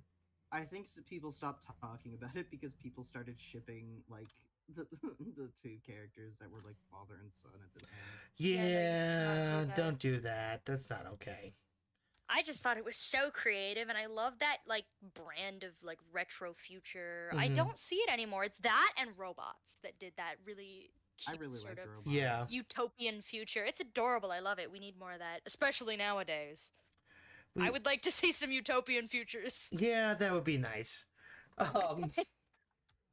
I think people stopped talking about it because people started shipping like the the two characters that were like father and son at the end. Yeah, not do don't do that. That's not okay. I just thought it was so creative, and I love that like brand of like retro future. I Mhm. don't see it anymore. It's that and robots that did that really I cute really sort like of robots. Yeah. utopian future. It's adorable. I love it. We need more of that, especially nowadays. I We- would like to see some utopian futures. Yeah, that would be nice.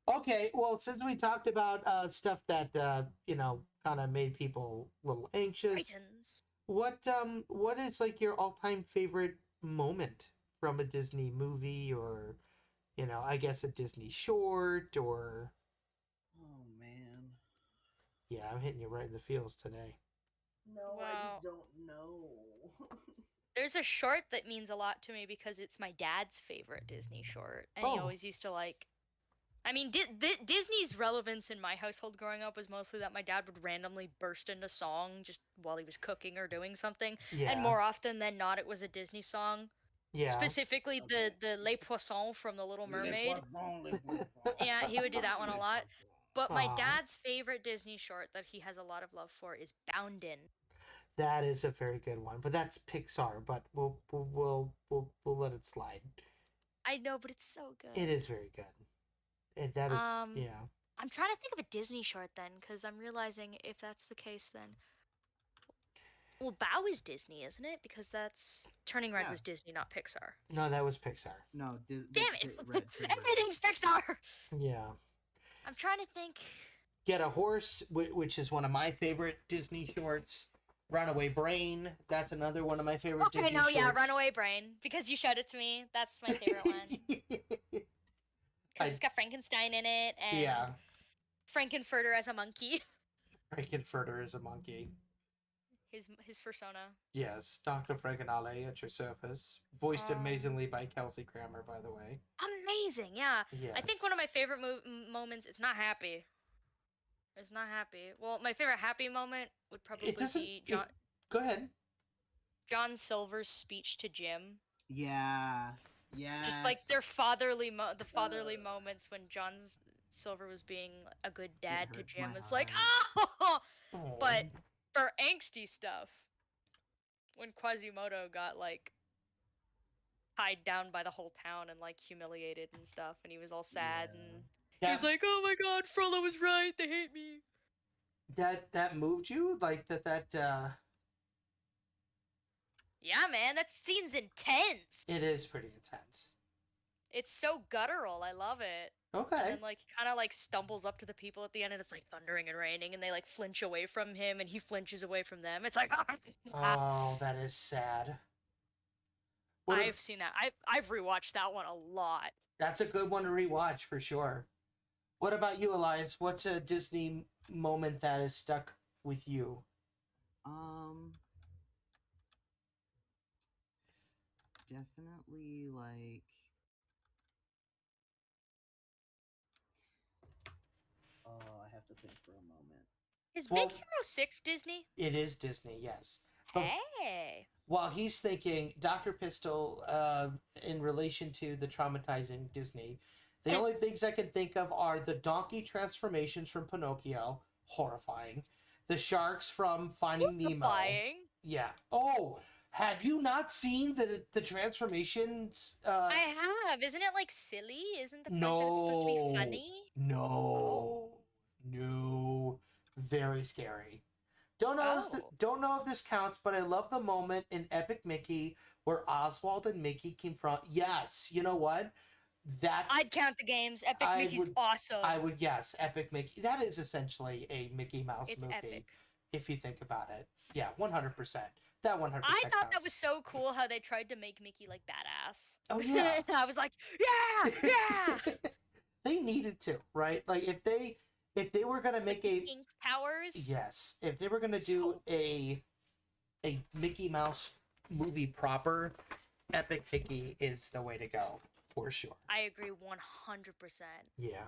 Okay, well, since we talked about stuff that kind of made people a little anxious, Titans. what is like your all-time favorite moment from a Disney movie, or I guess a Disney short, or Oh man. yeah, I'm hitting you right in the feels today. No, I Well- just don't know. There's a short that means a lot to me because it's my dad's favorite Disney short, and he Oh. always used to like I mean, Disney's relevance in my household growing up was mostly that my dad would randomly burst into song just while he was cooking or doing something, Yeah. and more often than not, it was a Disney song. Yeah. Specifically, the Les Poissons from The Little Mermaid. Yeah, he would do that one a lot. But my Aw. dad's favorite Disney short that he has a lot of love for is Boundin'. That is a very good one, but that's Pixar. But we'll let it slide. I know, but it's so good. It is very good. And that is yeah. I'm trying to think of a Disney short then, because I'm realizing if that's the case, then well, Bao is Disney, isn't it? Because that's Turning Red Yeah. was Disney, not Pixar. No, that was Pixar. No, Damn it! Everything's Pixar. Yeah. I'm trying to think. Get a Horse, which is one of my favorite Disney shorts. Runaway Brain, that's another one of my favorite Disney shorts. Yeah, Runaway Brain, because you showed it to me. That's my favorite one. Because it's got Frankenstein in it, and yeah. Frankenfurter as a monkey. Frankenfurter is a monkey. His persona. Yes, Dr. Frankenale at your service. Voiced amazingly by Kelsey Grammer, by the way. Amazing, yeah. Yes. I think one of my favorite moments, it's not happy. It's not happy. Well, my favorite happy moment would probably be John... Go ahead. John Silver's speech to Jim. Yeah. Yeah. Just like their fatherly moments when John Silver was being a good dad to Jim. It's like, oh! But for angsty stuff, when Quasimodo got like tied down by the whole town and like humiliated and stuff, and he was all sad and he was like, "Oh my God, Frollo was right. They hate me." That moved you, like that. Yeah, man, that scene's intense. It is pretty intense. It's so guttural. I love it. Okay. And like he kind of like stumbles up to the people at the end, and it's like thundering and raining, and they like flinch away from him, and he flinches away from them. It's like, oh, that is sad. I've seen that. I've rewatched that one a lot. That's a good one to rewatch for sure. What about you, Elias? What's a Disney moment that is stuck with you? Definitely like I have to think for a moment. Is Big Hero 6 Disney? It is Disney, yes. Hey. While he's thinking, Dr. Pistol, in relation to the traumatizing Disney, the only things I can think of are the donkey transformations from Pinocchio, horrifying. The sharks from Finding Nemo. Yeah. Oh, have you not seen the transformations? I have. Isn't it like silly? Isn't the point that it's supposed to be funny? No. No. Very scary. Don't know if this counts, but I love the moment in Epic Mickey where Oswald and Mickey came from. Yes, you know what? I'd count the games. Epic Mickey's awesome. I would, yes, Epic Mickey. That is essentially a Mickey Mouse movie. It's epic. If you think about it. Yeah, 100%. That 100% I thought counts. that was so cool how they tried to make Mickey like badass. Oh yeah. I was like, yeah. They needed to, right? Like if they were gonna make a ink powers. Yes, if they were gonna do a Mickey Mouse movie proper, Epic Mickey is the way to go for sure. I agree 100%. Yeah.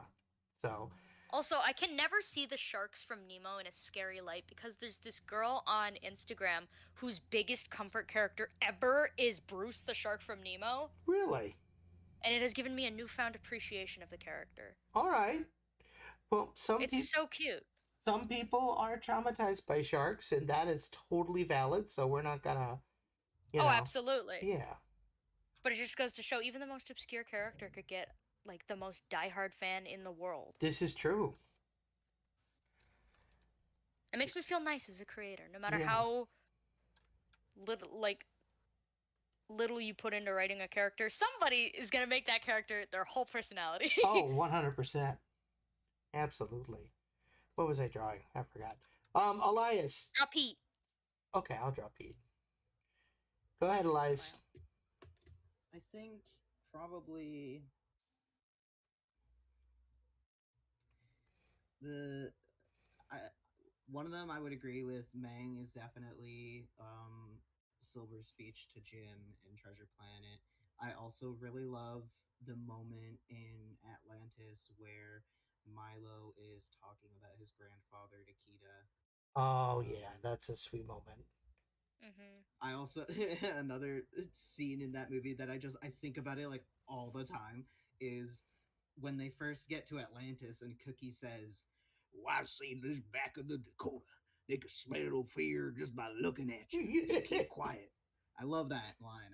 So. Also, I can never see the sharks from Nemo in a scary light because there's this girl on Instagram whose biggest comfort character ever is Bruce the shark from Nemo. Really? And it has given me a newfound appreciation of the character. All right. Well, it's so cute. Some people are traumatized by sharks, and that is totally valid. So we're not gonna. Oh, absolutely. Yeah. But it just goes to show, even the most obscure character could get like the most diehard fan in the world. This is true. It makes me feel nice as a creator, no matter how little you put into writing a character. Somebody is gonna make that character their whole personality. Oh, 100%. Absolutely. What was I drawing? I forgot. Elias. Draw Pete. Okay, I'll draw Pete. Go ahead, Elias. I think probably one of them I would agree with Mang is definitely Silver's speech to Jim in Treasure Planet. I also really love the moment in Atlantis where Milo is talking about his grandfather Nikita. Oh yeah, that's a sweet moment. Mm-hmm. I also another scene in that movie that I think about it like all the time is when they first get to Atlantis and Cookie says, "Well, I've seen this back of the Dakota. They can smell fear just by looking at you. Just keep quiet." I love that line.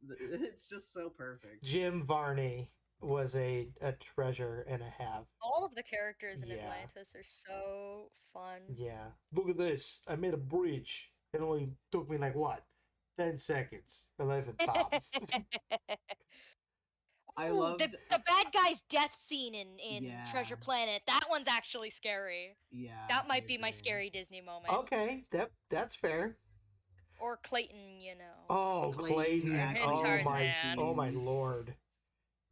It's just so perfect. Jim Varney was a treasure and a half. All of the characters in Yeah. Atlantis are so fun. Yeah. Look at this. I made a bridge. It only took me like what? 10 seconds. 11 tops. I Ooh, loved the bad guy's death scene in Yeah. Treasure Planet. That one's actually scary. Yeah. That might I be my agree. scary Disney moment. Okay, that's fair. Or Clayton, you know. Oh, Clayton, Clayton. yeah, Oh my, Tarzan. oh my lord.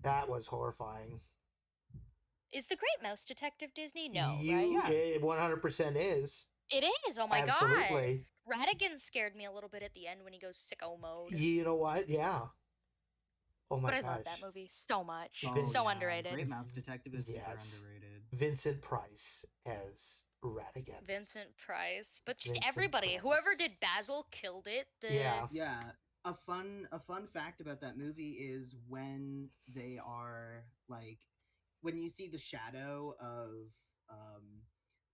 That was horrifying. Is the Great Mouse Detective Disney? No, You, right? it 100% is. It is. Oh my Absolutely. god. Radigan scared me a little bit at the end when he goes sicko mode. You know what? Yeah. Oh my But I gosh. love that movie so much. Oh, So yeah. underrated. Great Mouse Detective is super Yes. underrated. Vincent Price as Radigan. Vincent Price. But just Vincent everybody. Price. Whoever did Basil killed it. Yeah. Yeah. A fun fact about that movie is when they are like when you see the shadow of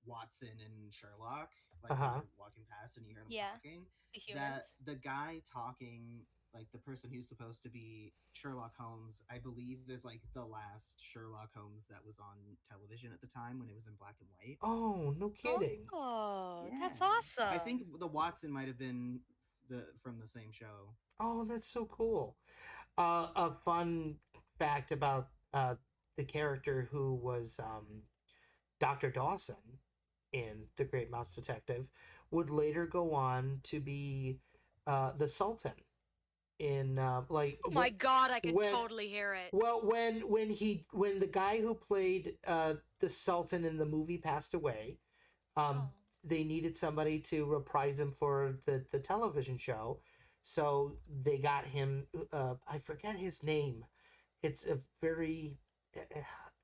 Watson and Sherlock, like when you're walking past and you hear them Yeah. talking, The that humans. the guy talking, like the person who's supposed to be Sherlock Holmes, I believe is like the last Sherlock Holmes that was on television at the time when it was in black and white. Oh, no kidding. Oh, that's Yeah. awesome. I think the Watson might have been from the same show. Oh, that's so cool. A fun fact about the character who was Dr. Dawson in The Great Mouse Detective would later go on to be the Sultan in like. Oh my god, I can totally hear it. Well, when the guy who played the Sultan in the movie passed away, they needed somebody to reprise him for the television show, so they got him. I forget his name. It's a very,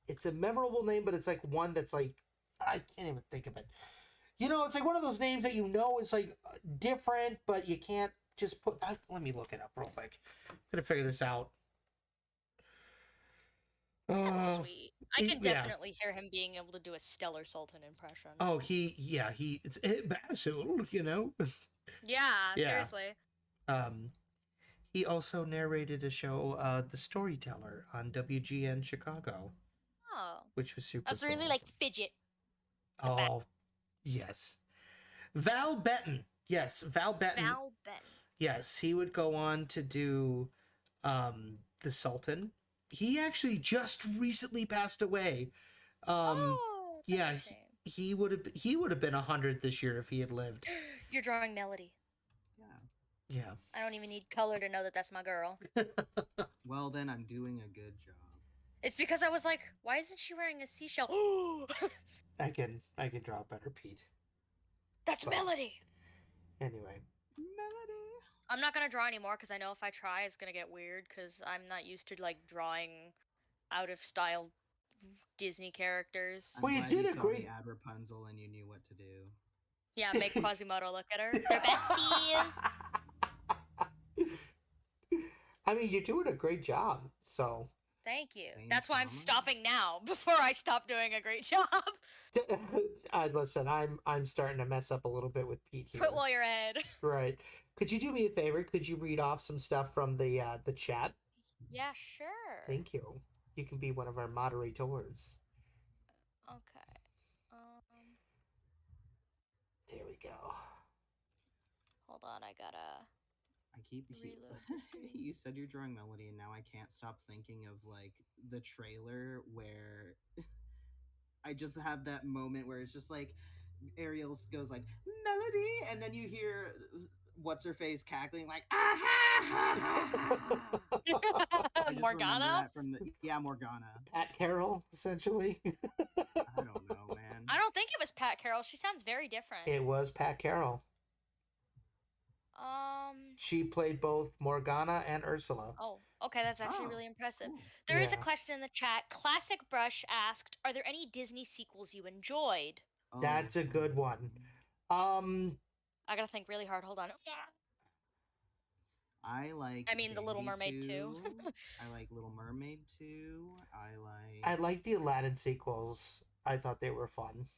it's a memorable name, but it's like one that's like I can't even think of it. You know, it's like one of those names that you know is like different, but you can't just put. Let me look it up real quick. I'm gonna figure this out. That's sweet. I can definitely hear him being able to do a stellar Sultan impression. Oh, it's Basil, you know. Yeah, seriously. He also narrated a show, The Storyteller, on WGN Chicago. Oh, which was super. That's really like Fidget. Oh, yes. Val Benton. Yes, Val Benton. Val Benton. Yes, he would go on to do The Sultan. He actually just recently passed away. Yeah, he would have been 100 this year if he had lived. You're drawing Melody. Yeah. I don't even need color to know that that's my girl. Well, then I'm doing a good job. It's because I was like, why isn't she wearing a seashell? I can draw better, Pete. That's Melody. Anyway. Melody. I'm not gonna draw anymore because I know if I try, it's gonna get weird because I'm not used to like drawing out of style Disney characters. Well, you did a great the ad Rapunzel and you knew what to do. Yeah, make Quasimodo look at her. They're besties. I mean, you're doing a great job, so. Thank you. That's why I'm stopping now before I stop doing a great job. Listen, I'm starting to mess up a little bit with Pete here. Put while you're ahead. Right. Could you do me a favor? Could you read off some stuff from the chat? Yeah, sure. Thank you. You can be one of our moderators. Okay. There we go. Hold on, I gotta. I keep you said you're drawing Melody, and now I can't stop thinking of like the trailer where I just have that moment where it's just like Ariel goes like Melody, and then you hear what's her face cackling like Morgana. Morgana. Pat Carroll, essentially. I don't know, man. I don't think it was Pat Carroll. She sounds very different. It was Pat Carroll. She played both Morgana and Ursula. Oh, Okay, that's actually Oh, really impressive. cool. There is a Yeah. question in the chat. Classic Brush asked, "Are there any Disney sequels you enjoyed?" Oh, That's a good one. Um, I gotta think really hard. Hold on. I like I mean, The Little Bambi Mermaid too. 2. I like Little Mermaid 2. I I like the Aladdin sequels. I thought they were fun.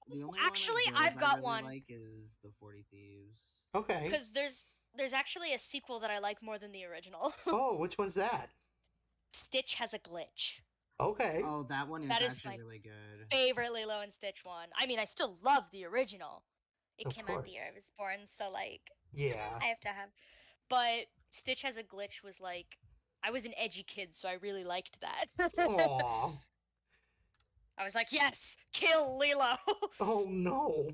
the only one of Actually, those I've I got really one like is The 40 Thieves. Okay. because there's actually a sequel that I like more than the original. Oh, which one's that? Stitch has a glitch. Okay. Oh, that one is That is actually my really good. favorite Lilo and Stitch one. I mean, I still love the original. It Of came out the year course. I was born, so like, Yeah. I have to have. But Stitch has a glitch was like, I was an edgy kid, so I really liked that. Aw. I was like, yes, kill Lilo. Oh no.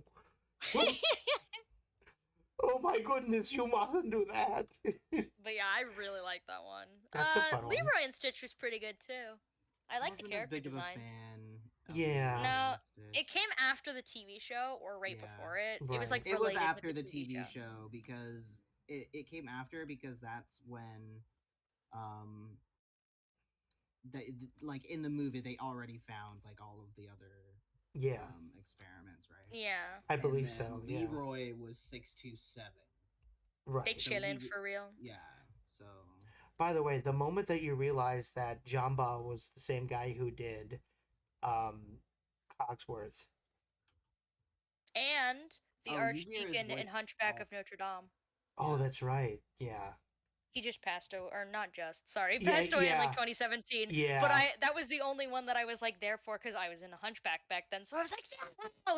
Oh my goodness, you mustn't do that. But yeah, I really like that one. That's a fun one. Leroy and Stitch was pretty good too. I like the Wasn't as character big of a designs. fan of Yeah. Lilo No, and Stitch. it came after the TV show or right Yeah. before it. It was Right. like It was related with after the the TV show because it came after because that's when um like in the movie they already found like all of the other Yeah. experiments, right? Yeah, I And believe then so. Yeah. Leroy was 627. they Right. So chillin' for real. yeah, so By the way, the moment that you realize that Jamba was the same guy who did Cogsworth. And the oh, you hear his Archdeacon in voice Hunchback all of Notre Dame. Oh, Yeah. that's right. Yeah. He just passed away, or not just. Sorry, he Yeah, passed away in like yeah. 2017. Yeah. But that was the only one that I was like there for because I was in a Hunchback back then. So I was like,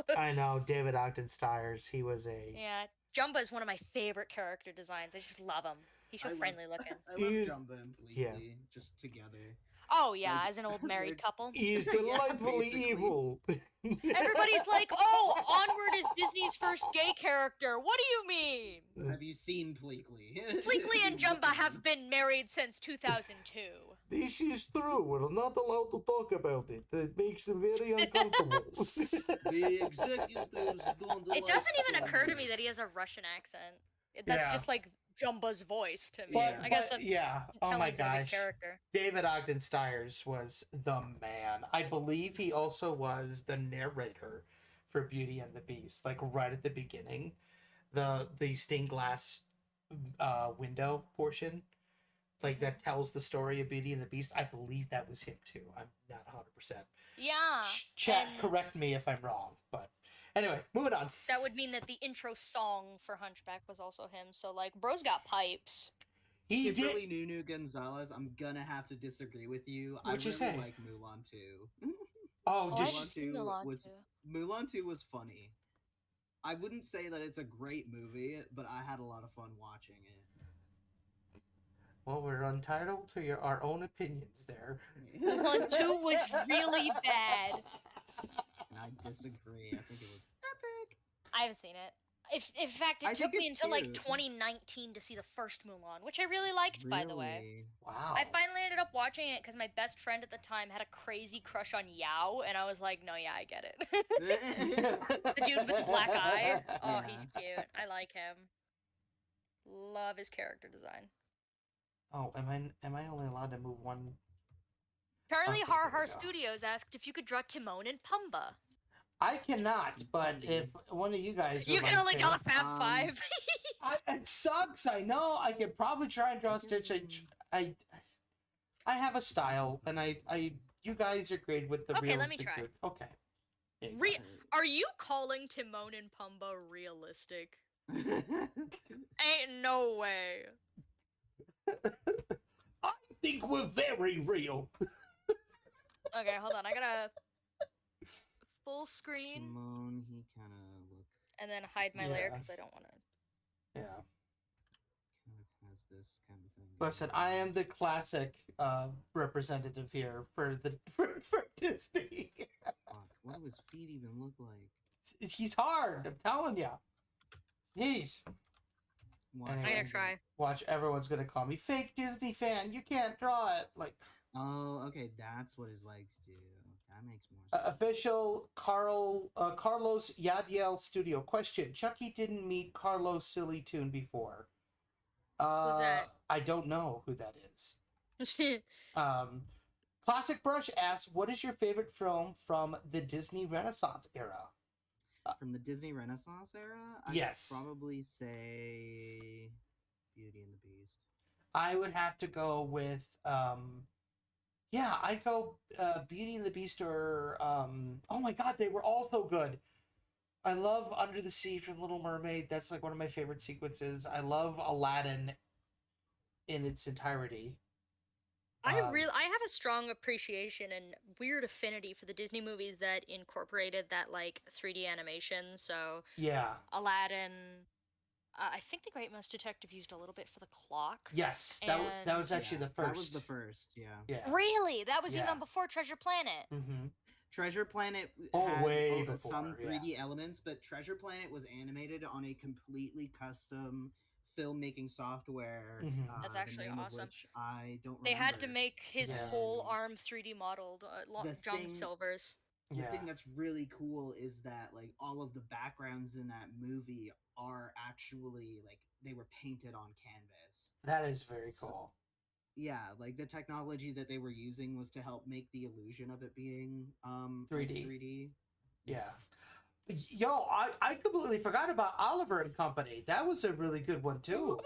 yeah. I know David Ogden Stiers. He was a. Yeah, Jumba is one of my favorite character designs. I just love him. He's so friendly looking. I love He- Jumba and yeah. Bleakley just together. Oh yeah, Like, as an old they're- married couple. He's Yeah, delightfully basically. evil. Everybody's like, "Oh, Onward is Disney's first gay character." What do you mean? Have you seen Bleakley? Bleakley and Jumba have been married since 2002. This is true. We're not allowed to talk about it. It makes them very uncomfortable. The executives don't It doesn't even occur to me that he has a Russian accent. That's Yeah. just like Jumba's voice to me. But- I guess that's yeah. Oh telling my he's a good gosh. character. David Ogden Stiers was the man. I believe he also was the narrator for Beauty and the Beast, like right at the beginning, the stained glass window portion, like that tells the story of Beauty and the Beast. I believe that was him too. I'm not 100%. Yeah. Chat, and correct me if I'm wrong, but anyway, moving on. that would mean that the intro song for Hunchback was also him. So like, bro's got pipes. He Kimberly did. Nunu Gonzalez, I'm gonna have to disagree with you. What'd I you really say? like Mulan 2. Oh, Oh, I did haven't she? seen Mulan was too. Mulan 2 was funny. I wouldn't say that it's a great movie, but I had a lot of fun watching it. Well, we're entitled to our own opinions there. Mulan 2 was really bad. And I disagree. I think it was epic. I haven't seen it. In fact, I it took think me it's until like cute. 2019 to see the first Mulan, which I really liked, by the way. Really? Wow. I finally ended up watching it because my best friend at the time had a crazy crush on Yao, and I was like, no, yeah, I get it. The dude with the black eye. Oh, he's cute. I like him. Love his character design. Oh, am I only allowed to move one? Charlie Okay, Har there we Har go. Studios asked if you could draw Timon and Pumbaa. I cannot, but if one of you guys You would can like only to, draw Fab Um, Five. it sucks. I know. I could probably try and draw Stitch. I have a style, and you guys are great with the Okay, let me realistic try. group. Okay. There you Re- go. Are you calling Timon and Pumbaa realistic? Ain't no way. I think we're very real. Okay, hold on. I gotta full screen Timon, he kind of look and then hide my layer Yeah. because I don't want to. Yeah. kind of has this kind of thing. Listen, I am the classic representative here for for Disney. Fuck, what do his feet even look like? He's hard. I'm telling you. He's. Watch I'm Anyway. gonna try. Watch, everyone's gonna call me fake Disney fan. You can't draw it. Like Oh, okay, that's what his legs do. That makes more sense. official Carlos Yadiel studio question. Chucky didn't meet Carlos Silly Tune before. Who's that? I don't know who that is. Um, Classic Brush asks, "What is your favorite film from the Disney Renaissance era?" From the Disney Renaissance era, Yes. I'd probably say Beauty and the Beast. I would have to go with, yeah, I'd go Beauty and the Beast or, oh my god, they were all so good. I love Under the Sea from Little Mermaid. That's like one of my favorite sequences. I love Aladdin in its entirety. I have a strong appreciation and weird affinity for the Disney movies that incorporated that like 3D animation. So Yeah. Aladdin, I think The Great Mouse Detective used a little bit for the clock. Yes, that was actually the first. That was the first, yeah. Yeah. Really? That was Yeah. even before Treasure Planet. Mm-hmm. Treasure Planet Oh, way before, some 3D yeah. elements, but Treasure Planet was animated on a completely custom filmmaking software. Mhm. That's the actually name of awesome. which I don't remember. They had to make his Yeah. whole arm 3D modeled. The John thing- Silver's. The Yeah. thing that's really cool is that like all of the backgrounds in that movie are actually like they were painted on canvas. That is very cool. Yeah, like the technology that they were using was to help make the illusion of it being 3D. 3D. Yeah. Yo, I completely forgot about Oliver and Company. That was a really good one too.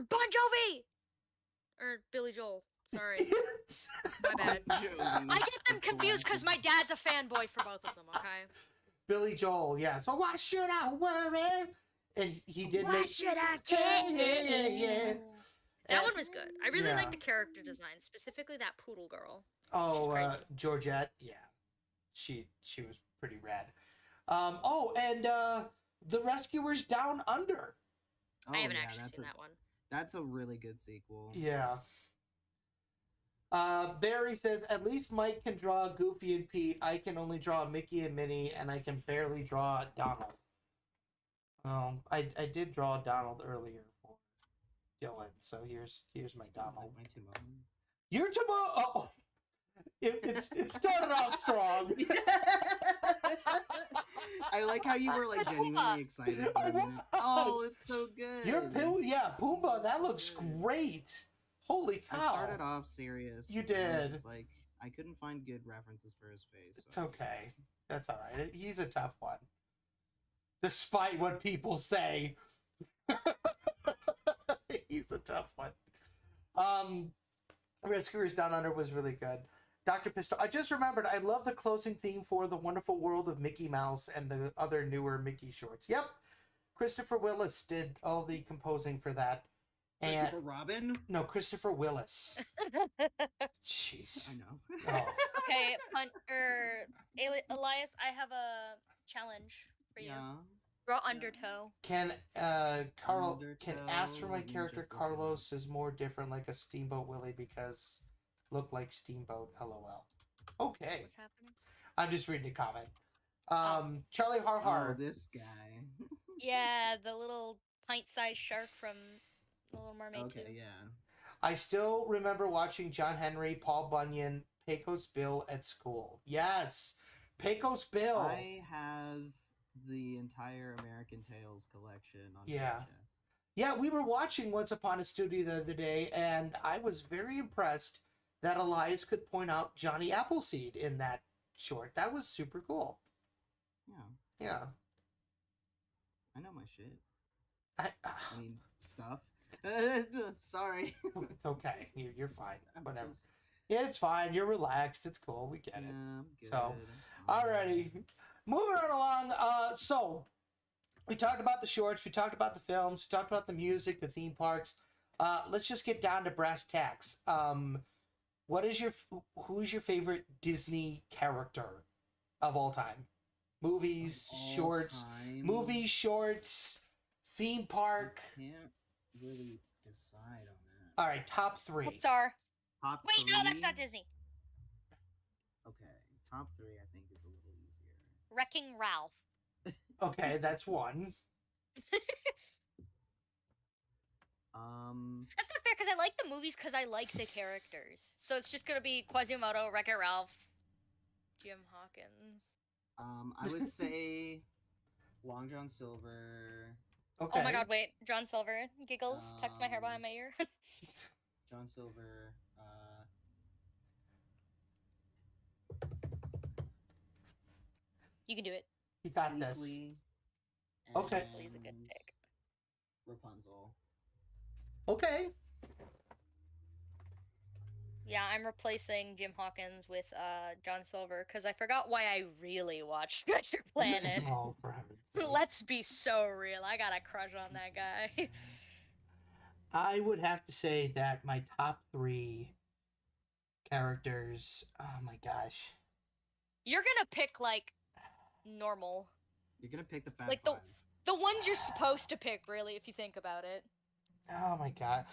Bon Jovi! Or Billy Joel. Sorry. My bad. I get them confused because my dad's a fanboy for both of them, okay? Billy Joel, yeah. So why should I worry? And he did Why make. should I care? Yeah. That one was good. I really Yeah. like the character design, specifically that poodle girl. Oh, crazy. Georgette, yeah, she was pretty rad. And The Rescuers Down Under. Oh, I haven't yeah, actually seen that one. That's a really good sequel. Yeah. Barry says, "At least Mike can draw Goofy and Pete. I can only draw Mickey and Minnie, and I can barely draw Donald." I did draw Donald earlier for Dylan, so here's my Donald. My Timon. Your Timon. Oh, it started off strong. I like how you were like genuinely excited for a minute. Oh, it's so good. Pumbaa. That looks great. Holy cow! I started off serious. You but I was did. just, like I couldn't find good references for his face. It's okay. That's all right. He's a tough one, despite what people say. He's a tough one. Rescuers Down Under was really good. Dr. Pistol, I just remembered, I love the closing theme for The Wonderful World of Mickey Mouse and the other newer Mickey shorts. Yep. Christopher Willis did all the composing for that. And Christopher Robin? No, Christopher Willis. Jeez. I know. Oh. Okay, Elias, I have a challenge for you. Yeah. Draw Undertow. Can Carl can Undertow, ask for my let me character just look it up. Carlos is more different like a Steamboat Willie because look like Steamboat, LOL. Okay. What's happening? I'm just reading a comment. Charlie Har Oh, Har. this guy. Yeah, the little pint-sized shark from The Little Mermaid Okay, 2. yeah. I still remember watching John Henry, Paul Bunyan, Pecos Bill at school. Yes. Pecos Bill. I have the entire American Tales collection on Yeah. VHS. Yeah, we were watching Once Upon a Studio the other day, and I was very impressed that Elias could point out Johnny Appleseed in that short. That was super cool. Yeah, Yeah. I know my shit. I mean, stuff. Sorry. it's okay. You're fine. I'm Whatever. just- Yeah, it's fine. You're relaxed. It's cool. We get yeah, it. I'm So, good. alrighty. Moving right along. So, we talked about the shorts. We talked about the films. We talked about the music, the theme parks. Let's just get down to brass tacks. Who's your favorite Disney character of all time? Movies, All shorts, time, movies, shorts, theme park. Can't really decide on that. All right, top three. Pixar. Top Wait, no, that's three? not Disney. Okay, top three I think is a little easier. Wrecking Ralph. Okay, that's one. That's not fair because I like the movies because I like the characters. So it's just gonna be Quasimodo, Wreck-It Ralph, Jim Hawkins. I would say Long John Silver, Okay. Oh my god, wait. John Silver. Giggles. Tucks my hair behind my ear. John Silver, You can do it. You got this. Bleakley, Okay. Bleakley's a good and pick. Rapunzel. Okay. Yeah, I'm replacing Jim Hawkins with John Silver because I forgot why I really watched Treasure Planet. Oh, for heaven's sake. Let's be so real. I got a crush on that guy. I would have to say that my top 3 characters. Oh my gosh. You're gonna pick like normal, You're gonna pick the Fab like Five. the ones you're supposed to pick, really, if you think about it. Oh my god.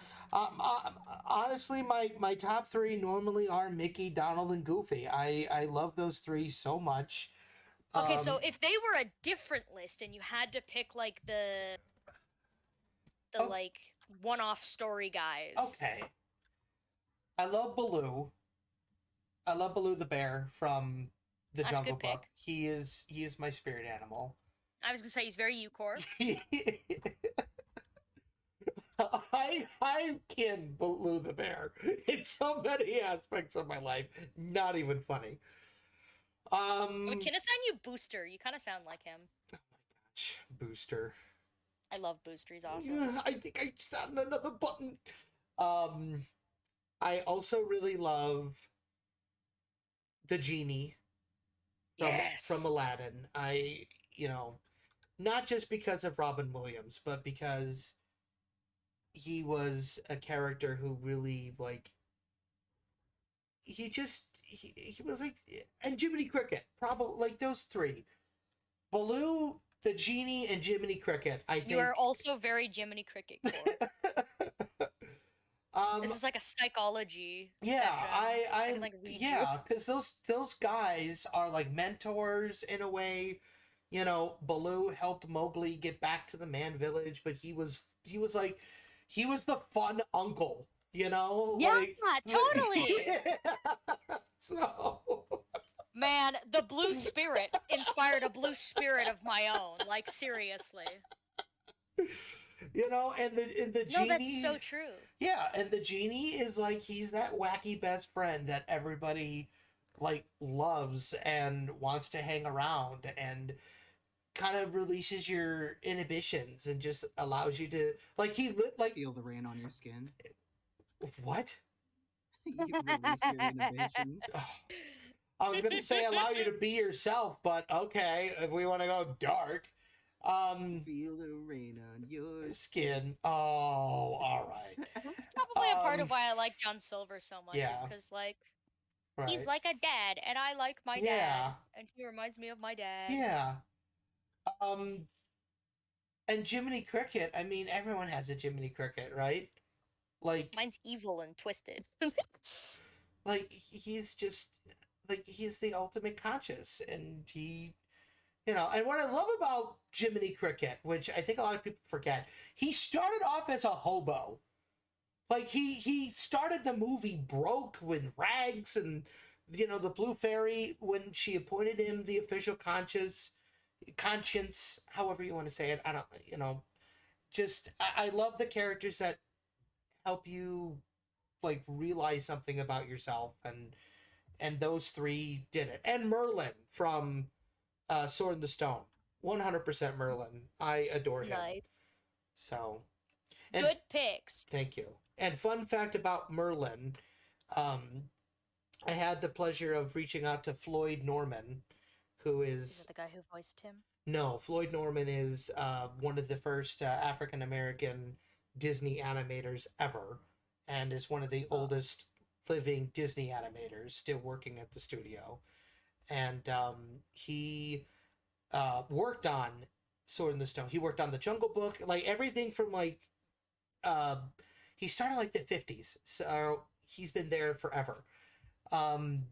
Honestly, my top 3 normally are Mickey, Donald, and Goofy. I love those 3 so much. Okay, so if they were a different list and you had to pick like the Oh. like one-off story guys. Okay. I love Baloo. I love Baloo the bear from the That's a Jungle good pick. Book. He is my spirit animal. I was gonna say he's very U-core. I can Baloo the bear in so many aspects of my life. Not even funny. Can I assign you Booster? You kind of sound like him. Oh my gosh, Booster. I love Booster. He's awesome. Yeah, I think I just found another button. I also really love the genie from Aladdin. Not just because of Robin Williams, but because he was a character who really he was like, and Jiminy Cricket, probably like those 3, Baloo, the genie, and Jiminy Cricket. I think You are also very Jiminy Cricket core. This is like a psychology yeah, session. I can, like, read yeah, because those guys are like mentors in a way. Baloo helped Mowgli get back to the Man Village, but he was the fun uncle. Yeah, like, totally. Yeah. So Man, the blue spirit inspired a blue spirit of my own. Like, seriously. and the genie. No, that's so true. Yeah, and the genie is like, he's that wacky best friend that everybody like loves and wants to hang around, and kind of releases your inhibitions and just allows you to Feel the rain on your skin. What? You release your inhibitions. I was gonna say allow you to be yourself, but okay, if we want to go dark. Feel the rain on your skin. Oh, all right. That's probably a part of why I like John Silver so much. Yeah. Is because, like, Right. he's like a dad, and I like my dad. And he reminds me of my dad. Yeah. And Jiminy Cricket, I mean, everyone has a Jiminy Cricket, right? Like, Mine's evil and twisted. like, he's just, like, he's the ultimate conscious, and he, and what I love about Jiminy Cricket, which I think a lot of people forget, he started off as a hobo. Like, he started the movie broke with rags, and, the Blue Fairy, when she appointed him the official conscience, however you want to say it, I don't, I love the characters that help you, like, realize something about yourself, and those 3 did it. And Merlin from Sword in the Stone, 100% Merlin. I adore him. Nice. So, good picks. Thank you. And fun fact about Merlin, I had the pleasure of reaching out to Floyd Norman, who is it the guy who voiced him? No, Floyd Norman is one of the first African American Disney animators ever, and is one of the oldest living Disney animators still working at the studio. And he worked on Sword in the Stone. He worked on the Jungle Book, like everything from he started like the 50s, so he's been there forever. When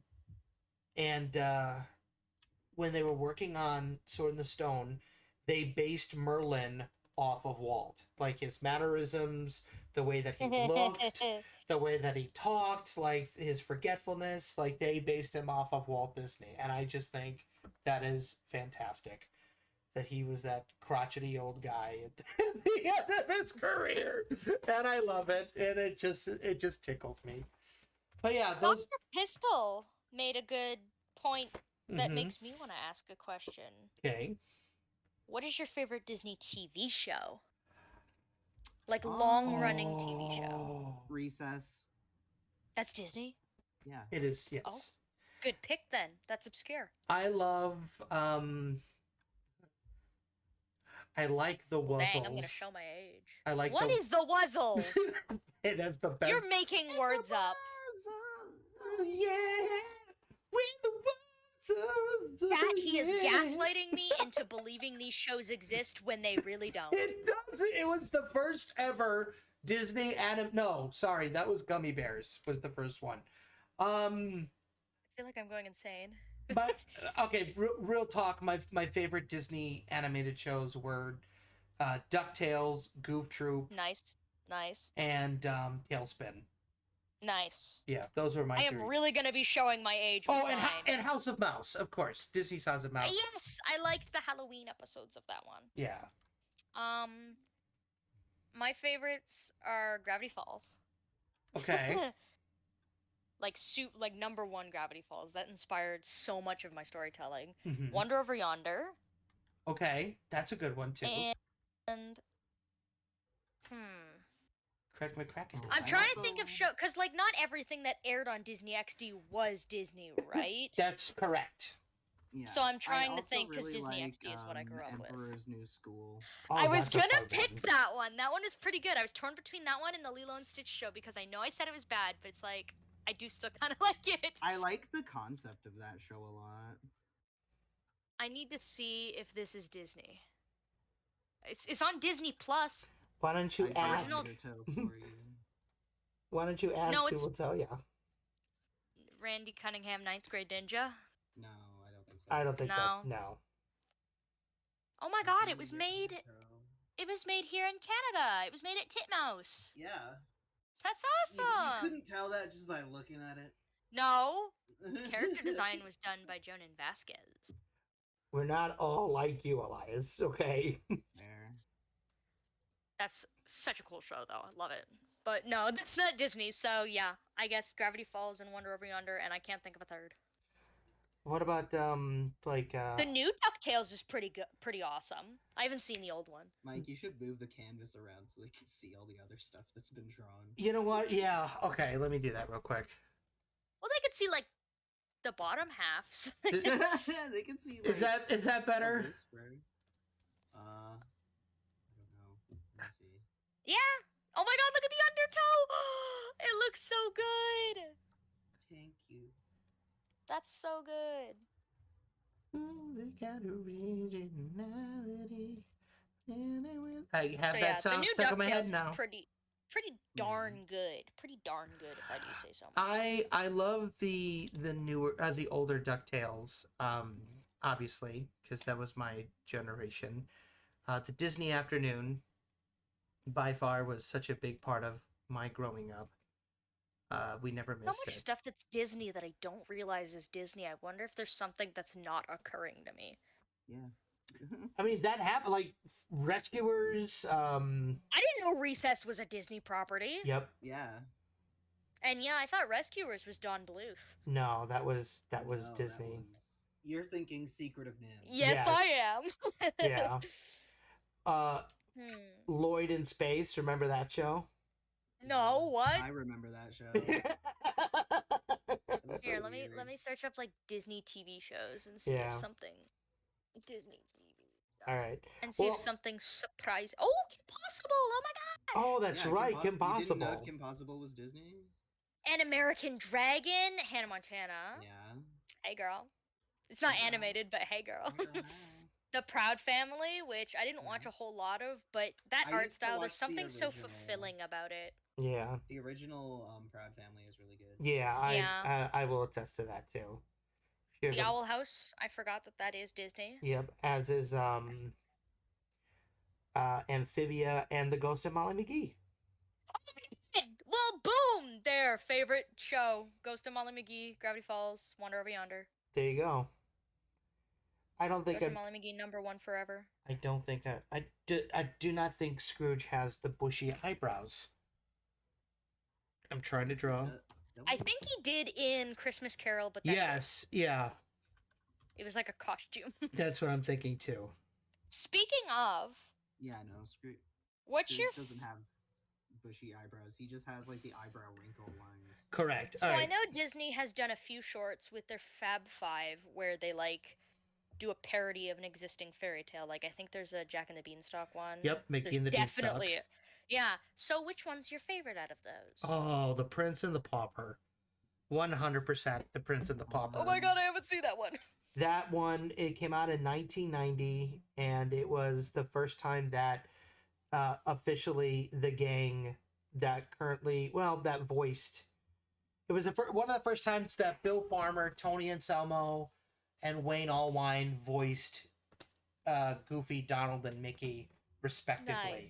they were working on Sword in the Stone, they based Merlin off of Walt. Like his mannerisms, the way that he looked, the way that he talked, like his forgetfulness, like they based him off of Walt Disney. And I just think that is fantastic. That he was that crotchety old guy at the end of his career. And I love it. And it just tickles me. But yeah, those Dr. Pistol made a good point That makes me want to ask a question. Okay. What is your favorite Disney TV show? Like long-running TV show. Recess. That's Disney? Yeah. It is, yes. Oh. Good pick then. That's obscure. I love I like the Wuzzles. Dang, I'm gonna show my age. I like What is the Wuzzles? It has the best. You're making words up. Oh, yeah. We're the Wuzzles. That he is gaslighting me into believing these shows exist when they really don't. It does. It was the first ever Disney No, sorry, that was Gummy Bears. Was the first one. I feel like I'm going insane. But okay, real talk. My favorite Disney animated shows were DuckTales, Goof Troop, Nice. and Tailspin. Nice. Yeah, those were my I am three. really gonna be showing my age. With mine. And House of Mouse, of course. Disney's House of Mouse. Yes, I liked the Halloween episodes of that one. Yeah. My favorites are Gravity Falls. Okay. like number one Gravity Falls. That inspired so much of my storytelling. Mhm. Wonder Over Yonder. Okay, that's a good one too. And Craig McCracken. I'm trying to think of show because like not everything that aired on Disney XD was Disney, right? That's correct. Yeah. So I'm trying I to also think because really Disney like, XD is what I grew up with. Emperor's New School. Oh, I was that's a gonna fun pick one. that one. That one is pretty good. I was torn between that one and the Lilo and Stitch show because I know I said it was bad, but it's like I do still kind of like it. I like the concept of that show a lot. I need to see if this is Disney. It's on Disney Plus. Why don't you I ask? found Naruto for you. Why don't you ask? No, Who it's- will tell you? Randy Cunningham, 9th grade ninja. No, I don't think so. I don't think No. that. No. Oh my It's god, not it was yet made. Naruto. It was made here in Canada. It was made at Titmouse. Yeah. That's You awesome. couldn't tell that just by looking at it. No, character design was done by Jonan Vasquez. We're not all like you, Elias. Okay. There. That's such a cool show, though. I love it. But no, that's not Disney. So yeah, I guess Gravity Falls and Wonder Over Yonder, and I can't think of a third. What about The new DuckTales is pretty good, pretty awesome. I haven't seen the old one. Mike, you should move the canvas around so they can see all the other stuff that's been drawn. You know what? Yeah. Okay. Let me do that real quick. Well, they could see like the bottom halves. Th- They can see. Is that better? Whisper. I don't know. Let me see. Yeah. Oh my god, look at the undertow! It looks so good. Thank you. That's so good. They got originality. I have So, that the song new stuck in my head DuckTales now. is pretty darn good. Pretty darn good, if I do say so myself. I love the newer the older DuckTales, obviously, because that was my generation. The Disney Afternoon, by far, was such a big part of my growing up. We never So missed much it. stuff that's Disney that I don't realize is Disney. I wonder if there's something that's not occurring to me. Yeah. I mean, that happened. Like Rescuers. I didn't know Recess was a Disney property. Yep. Yeah. And yeah, I thought Rescuers was Don Bluth. No, that was No, Disney. You're thinking Secret of Nim. Yes, I am. Yeah. Lloyd in Space. Remember that show? No, what? I remember that show. It was so Here, let me weird. search up like Disney TV shows and see Yeah. if something Disney TV. All right. And see Well- if something surprise. Oh, Kim Possible! Oh my god! Oh, that's Yeah, right. Kim You didn't Possible. know Kim Possible was Disney? An American Dragon, Hannah Montana. Yeah. Hey girl. It's not Hey, girl. animated, but hey girl. Okay. The Proud Family, which I didn't watch a whole lot of, but that I art used to style, watch there's the something so original. fulfilling about it. Yeah. The original Proud Family is really good. Yeah. Yeah. I will attest to that too. The Sugar. Owl House, I forgot that is Disney. Yep. As is Amphibia and the Ghost of Molly McGee. Well, boom! Their favorite show. Ghost of Molly McGee, Gravity Falls, Wonder Over Yonder. There you go. I don't think Ghost of I. Molly McGee, #1 forever. I don't think I do not think Scrooge has the bushy eyebrows. I'm trying to draw. That I was- think he did in Christmas Carol, but that's it. Yes, yeah. It was like a costume. That's what I'm thinking too. Speaking of, Yeah, no, Scrooge, what's your doesn't have bushy eyebrows. He just has like the eyebrow wrinkle lines. Correct. So All I right. know Disney has done a few shorts with their Fab Five where they like do a parody of an existing fairy tale. Like I think there's a Jack and the Beanstalk one. Yep, Mickey There's and the Beanstalk. definitely, yeah. So which one's your favorite out of those? Oh, The Prince and the Pauper. 100% The Prince and the Pauper. Oh my god, I haven't seen that one. That one, it came out in 1990, and it was the first time that officially the gang that currently, well, that voiced, it was one of the first times that Bill Farmer, Tony Anselmo, and Wayne Allwine voiced Goofy, Donald, and Mickey, respectively.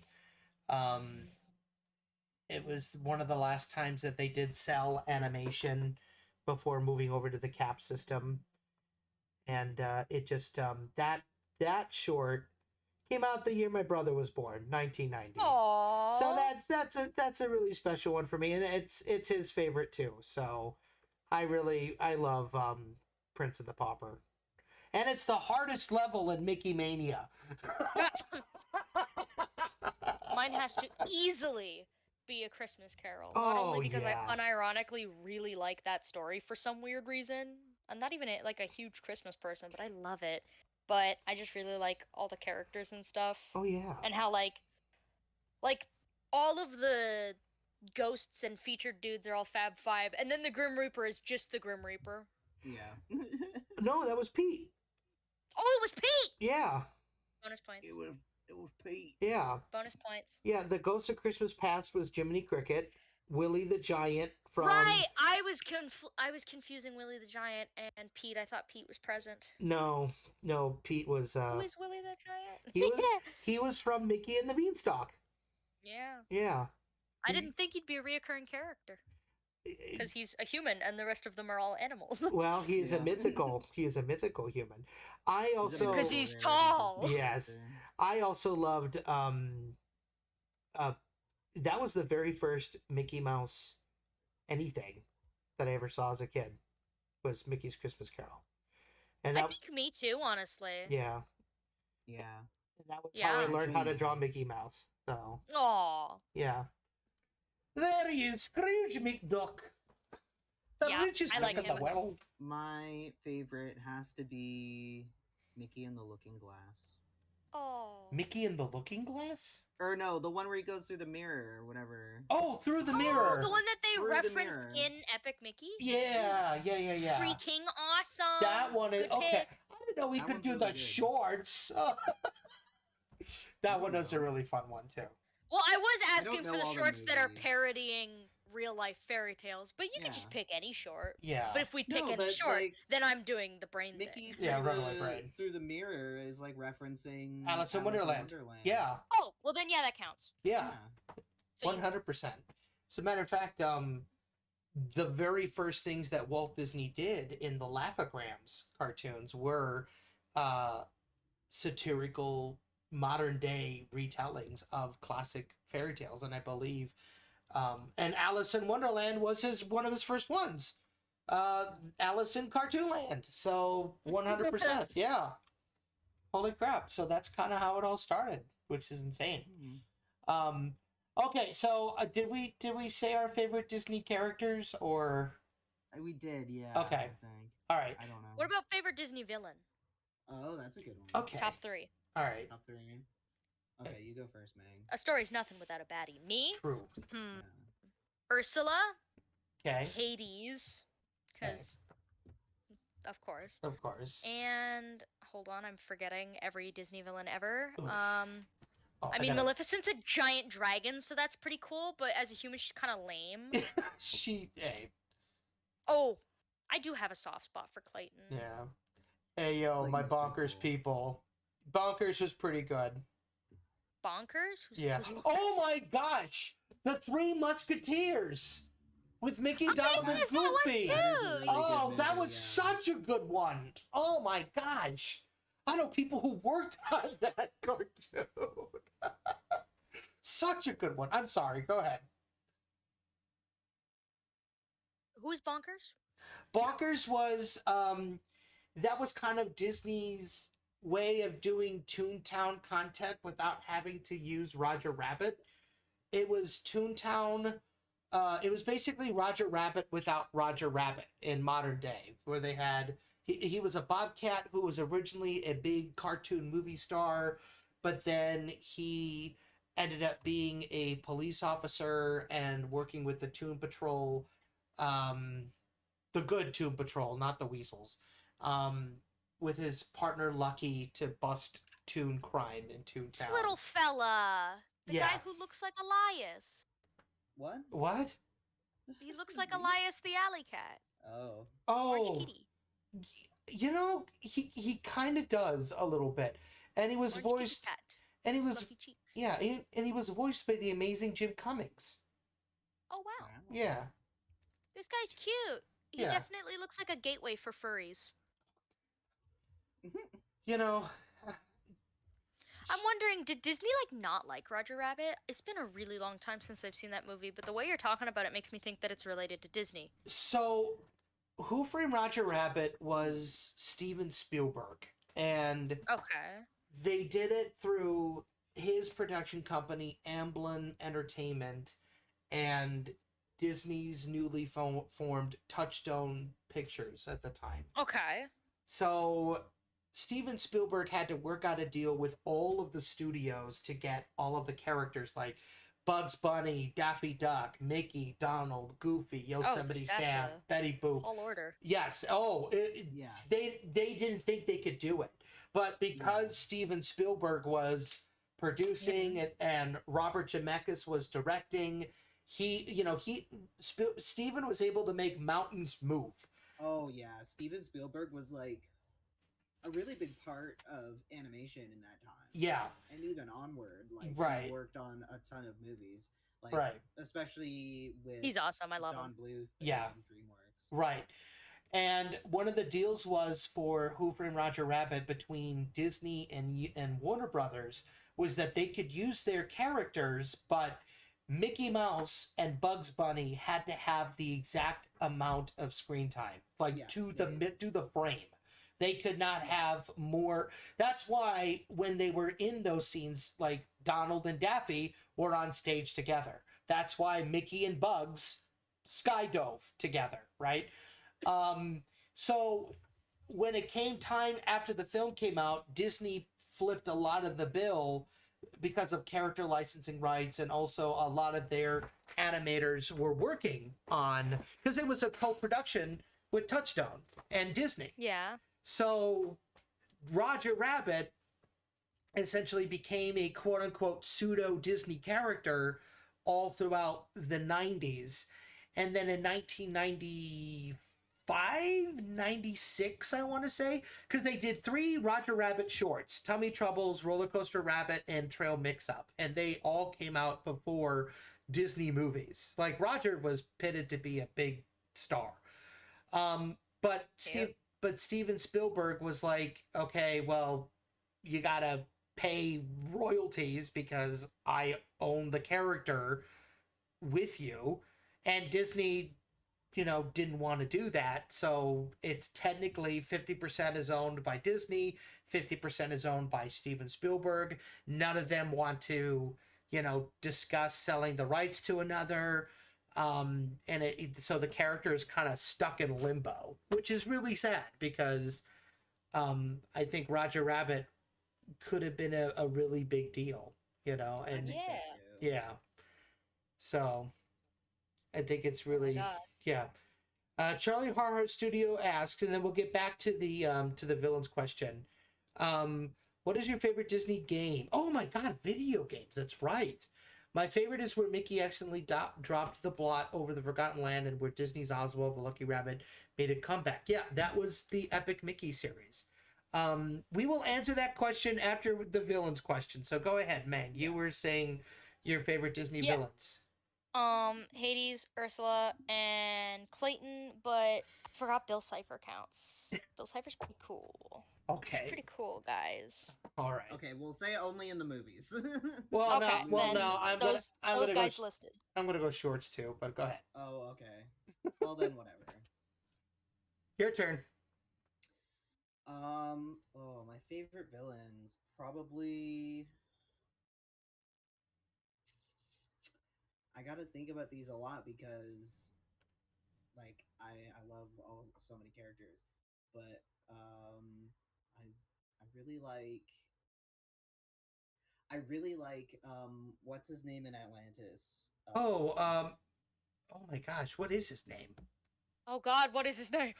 Nice. It was one of the last times that they did cell animation before moving over to the cap system. And it just that short came out the year my brother was born, 1990. Aww. So that's a really special one for me, and it's his favorite too. So I love Prince of the Pauper, and it's the hardest level in Mickey Mania. Mine has to easily be A Christmas Carol. Not only because yeah. I unironically really like that story for some weird reason. I'm not even like a huge Christmas person, but I love it. But I just really like all the characters and stuff. Oh yeah. And how like all of the ghosts and featured dudes are all Fab Five, and then the Grim Reaper is just the Grim Reaper. Yeah. No, that was Pete. Oh, it was Pete! Yeah. Bonus points. It was Pete. Yeah. Bonus points. Yeah, the Ghost of Christmas Past was Jiminy Cricket, Willie the Giant from. Right, I was confusing Willie the Giant and Pete. I thought Pete was present. No, Pete was. Who is Willie the Giant? He was from Mickey and the Beanstalk. Yeah. Yeah. I didn't think he'd be a reoccurring character because he's a human and the rest of them are all animals. Well, he's a Yeah. mythical. He is a mythical human. I also Because he's tall. Yes. I also loved that was the very first Mickey Mouse anything that I ever saw as a kid was Mickey's Christmas Carol. And I that, think me too, honestly. yeah. Yeah. And that was how I Yeah. learned how to draw Mickey Mouse. So, Aw. yeah. There he is, Scrooge McDuck. The Yeah, richest I duck like in the him. world. My favorite has to be Mickey and the Looking Glass. Oh. Mickey in the Looking Glass? Or no, the one where he goes through the mirror or whatever. Oh, through the mirror. The one that they Through the referenced mirror. in Epic Mickey? Yeah. Freaking awesome. That one is Good okay. pick. I didn't know he That could one's do really the good. shorts. That one was a really fun one too. Well, I was don't asking for know the all the shorts that are movies. parodying real life fairy tales, but you can just Yeah. pick any short. Yeah. But if we pick No, any but, short, like, then I'm doing the brain Mickey thing. Yeah, through Runaway the, Bride. through the mirror is like referencing Alice in Wonderland. Yeah. Oh, well then yeah, that counts. Yeah. So you- 100%. As a matter of fact, the very first things that Walt Disney did in the Laugh-O-Grams cartoons were satirical modern day retellings of classic fairy tales, and I believe and Alice in Wonderland was one of his first ones. Alice in Cartoonland. So 100%. Yeah. Holy crap. So that's kind of how it all started, which is insane. Okay, so did we say our favorite Disney characters or We did, yeah. Okay. I think. all right. I don't know. What about favorite Disney villain? Oh, that's a good one. Okay. Top 3. All right. Top 3. Okay, you go first, Meg. A story's nothing without a baddie. Me? True. Hmm. Yeah. Ursula, Okay. Hades, because of course. Of course. And hold on, I'm forgetting every Disney villain ever. Oof. Oh, I mean, gotta- Maleficent's a giant dragon, so that's pretty cool. But as a human, she's kind of lame. Hey, Oh, I do have a soft spot for Clayton. yeah. Hey yo, my Clayton's pretty Bonkers cool. people. Bonkers was pretty good. Bonkers? Yeah. Who's Bonkers? Oh my gosh! The Three Musketeers with Mickey, Oh, Donald, I and missed that one Goofy. too. That is a really Oh, good that movie, was yeah. such a good one. Oh my gosh. I know people who worked on that cartoon. Such a good one. I'm sorry. Go ahead. Who is Bonkers? Bonkers was that was kind of Disney's way of doing Toontown content without having to use Roger Rabbit. It was Toontown. It was basically Roger Rabbit without Roger Rabbit in modern day, where they had he was a bobcat who was originally a big cartoon movie star, but then he ended up being a police officer and working with the Toon Patrol, um, the good Toon Patrol, not the Weasels, um, with his partner Lucky to bust Toon crime in This Toontown. little fella, the Yeah. guy who looks like Elias. What? What? He looks like Elias the alley cat. Oh. Orange Oh, kitty. you know, he kind of does a little bit, and he was Orange kitty voiced, cat. and he was Fluffy cheeks. and he was voiced by the amazing Jim Cummings. Oh wow. Yeah, This guy's cute. He Yeah. definitely looks like a gateway for furries. you know, I'm wondering, did Disney not like Roger Rabbit? It's been a really long time since I've seen that movie, but the way you're talking about it makes me think that it's related to Disney. so Who Framed Roger Rabbit was Steven Spielberg, and Okay. they did it through his production company, Amblin Entertainment, and Disney's newly formed Touchstone Pictures at the time. Okay. So Steven Spielberg had to work out a deal with all of the studios to get all of the characters like Bugs Bunny, Daffy Duck, Mickey, Donald, Goofy, Yosemite that's Sam, a Betty Boop. Tall order. Yes. Yeah. They didn't think they could do it, but because Steven Spielberg was producing it and Robert Zemeckis was directing, Steven was able to make mountains move. Oh yeah, Steven Spielberg was like a really big part of animation in that time. Yeah. And even onward, like Right. he worked on a ton of movies, like Right. especially with He's awesome. I love Don him. Bluth Yeah. and DreamWorks. Right. And one of the deals was for Who Framed Roger Rabbit between Disney and Warner Brothers was that they could use their characters, but Mickey Mouse and Bugs Bunny had to have the exact amount of screen time, to the frame. They could not have more. That's why when they were in those scenes, like Donald and Daffy were on stage together. That's why Mickey and Bugs skydove together, right? So when it came time after the film came out, Disney flipped a lot of the bill because of character licensing rights, and also a lot of their animators were working on, because it was a co-production with Touchstone and Disney. Yeah. So Roger Rabbit essentially became a quote-unquote pseudo-Disney character all throughout the 90s. And then in 1995, 96, I want to say, because they did 3 Roger Rabbit shorts, Tummy Troubles, Roller Coaster Rabbit, and Trail Mix-Up. And they all came out before Disney movies. Like, Roger was pitted to be a big star. But Steven Spielberg was like, okay, well, you gotta pay royalties because I own the character with you. And Disney, didn't want to do that. So it's technically 50% is owned by Disney, 50% is owned by Steven Spielberg. None of them want to, discuss selling the rights to another. So the character is kind of stuck in limbo, which is really sad because I think Roger Rabbit could have been a really big deal, and I think so, too. yeah. So I think it's really, yeah. Charlie Harhart Studio asks, and then we'll get back to the villains question. What is your favorite Disney game? Oh my God, video games. That's right. My favorite is where Mickey accidentally dropped the blot over the Forgotten Land, and where Disney's Oswald the Lucky Rabbit made a comeback. Yeah, that was the Epic Mickey series. We will answer that question after the villains question. So go ahead, Meg. You were saying your favorite Disney villains. Hades, Ursula, and Clayton, but I forgot Bill Cipher counts. Bill Cipher's pretty cool. Okay. He's pretty cool, guys. All right. Okay, we'll say only in the movies. Well, Okay, those guys listed. I'm gonna go shorts too, but go ahead. Oh, okay. Well then, whatever. Your turn. Oh, my favorite villains probably. I gotta think about these a lot because, like, I love so many characters, but I really like what's his name in Atlantis? Oh, oh my gosh, what is his name? Oh God, what is his name?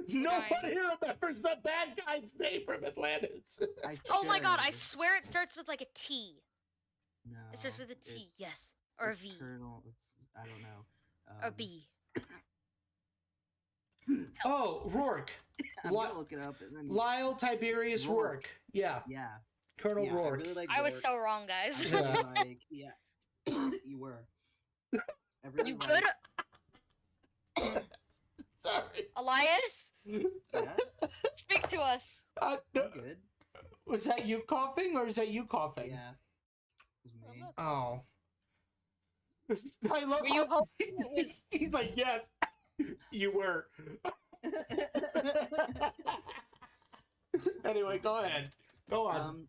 Nobody remembers the bad guy's name from Atlantis. Oh my God, I swear it starts with like a T. No, It starts with a T, it's- yes, or a it's V, Colonel. I don't know. or B. Oh, Rourke. I'm gonna look it up and then. Lyle Tiberius Rourke. Yeah, Yeah, Colonel yeah. Rourke. I really like. I was Rourke. so wrong, guys. I really like. Yeah, you were. I really You like. good, Sorry. Elias? Yeah, Speak to us. I'm good. Was that you coughing or is that you coughing? Yeah, it was me. Oh. I love Were you how hoping it was? he's like, yes, you were. Anyway, go ahead. Go on.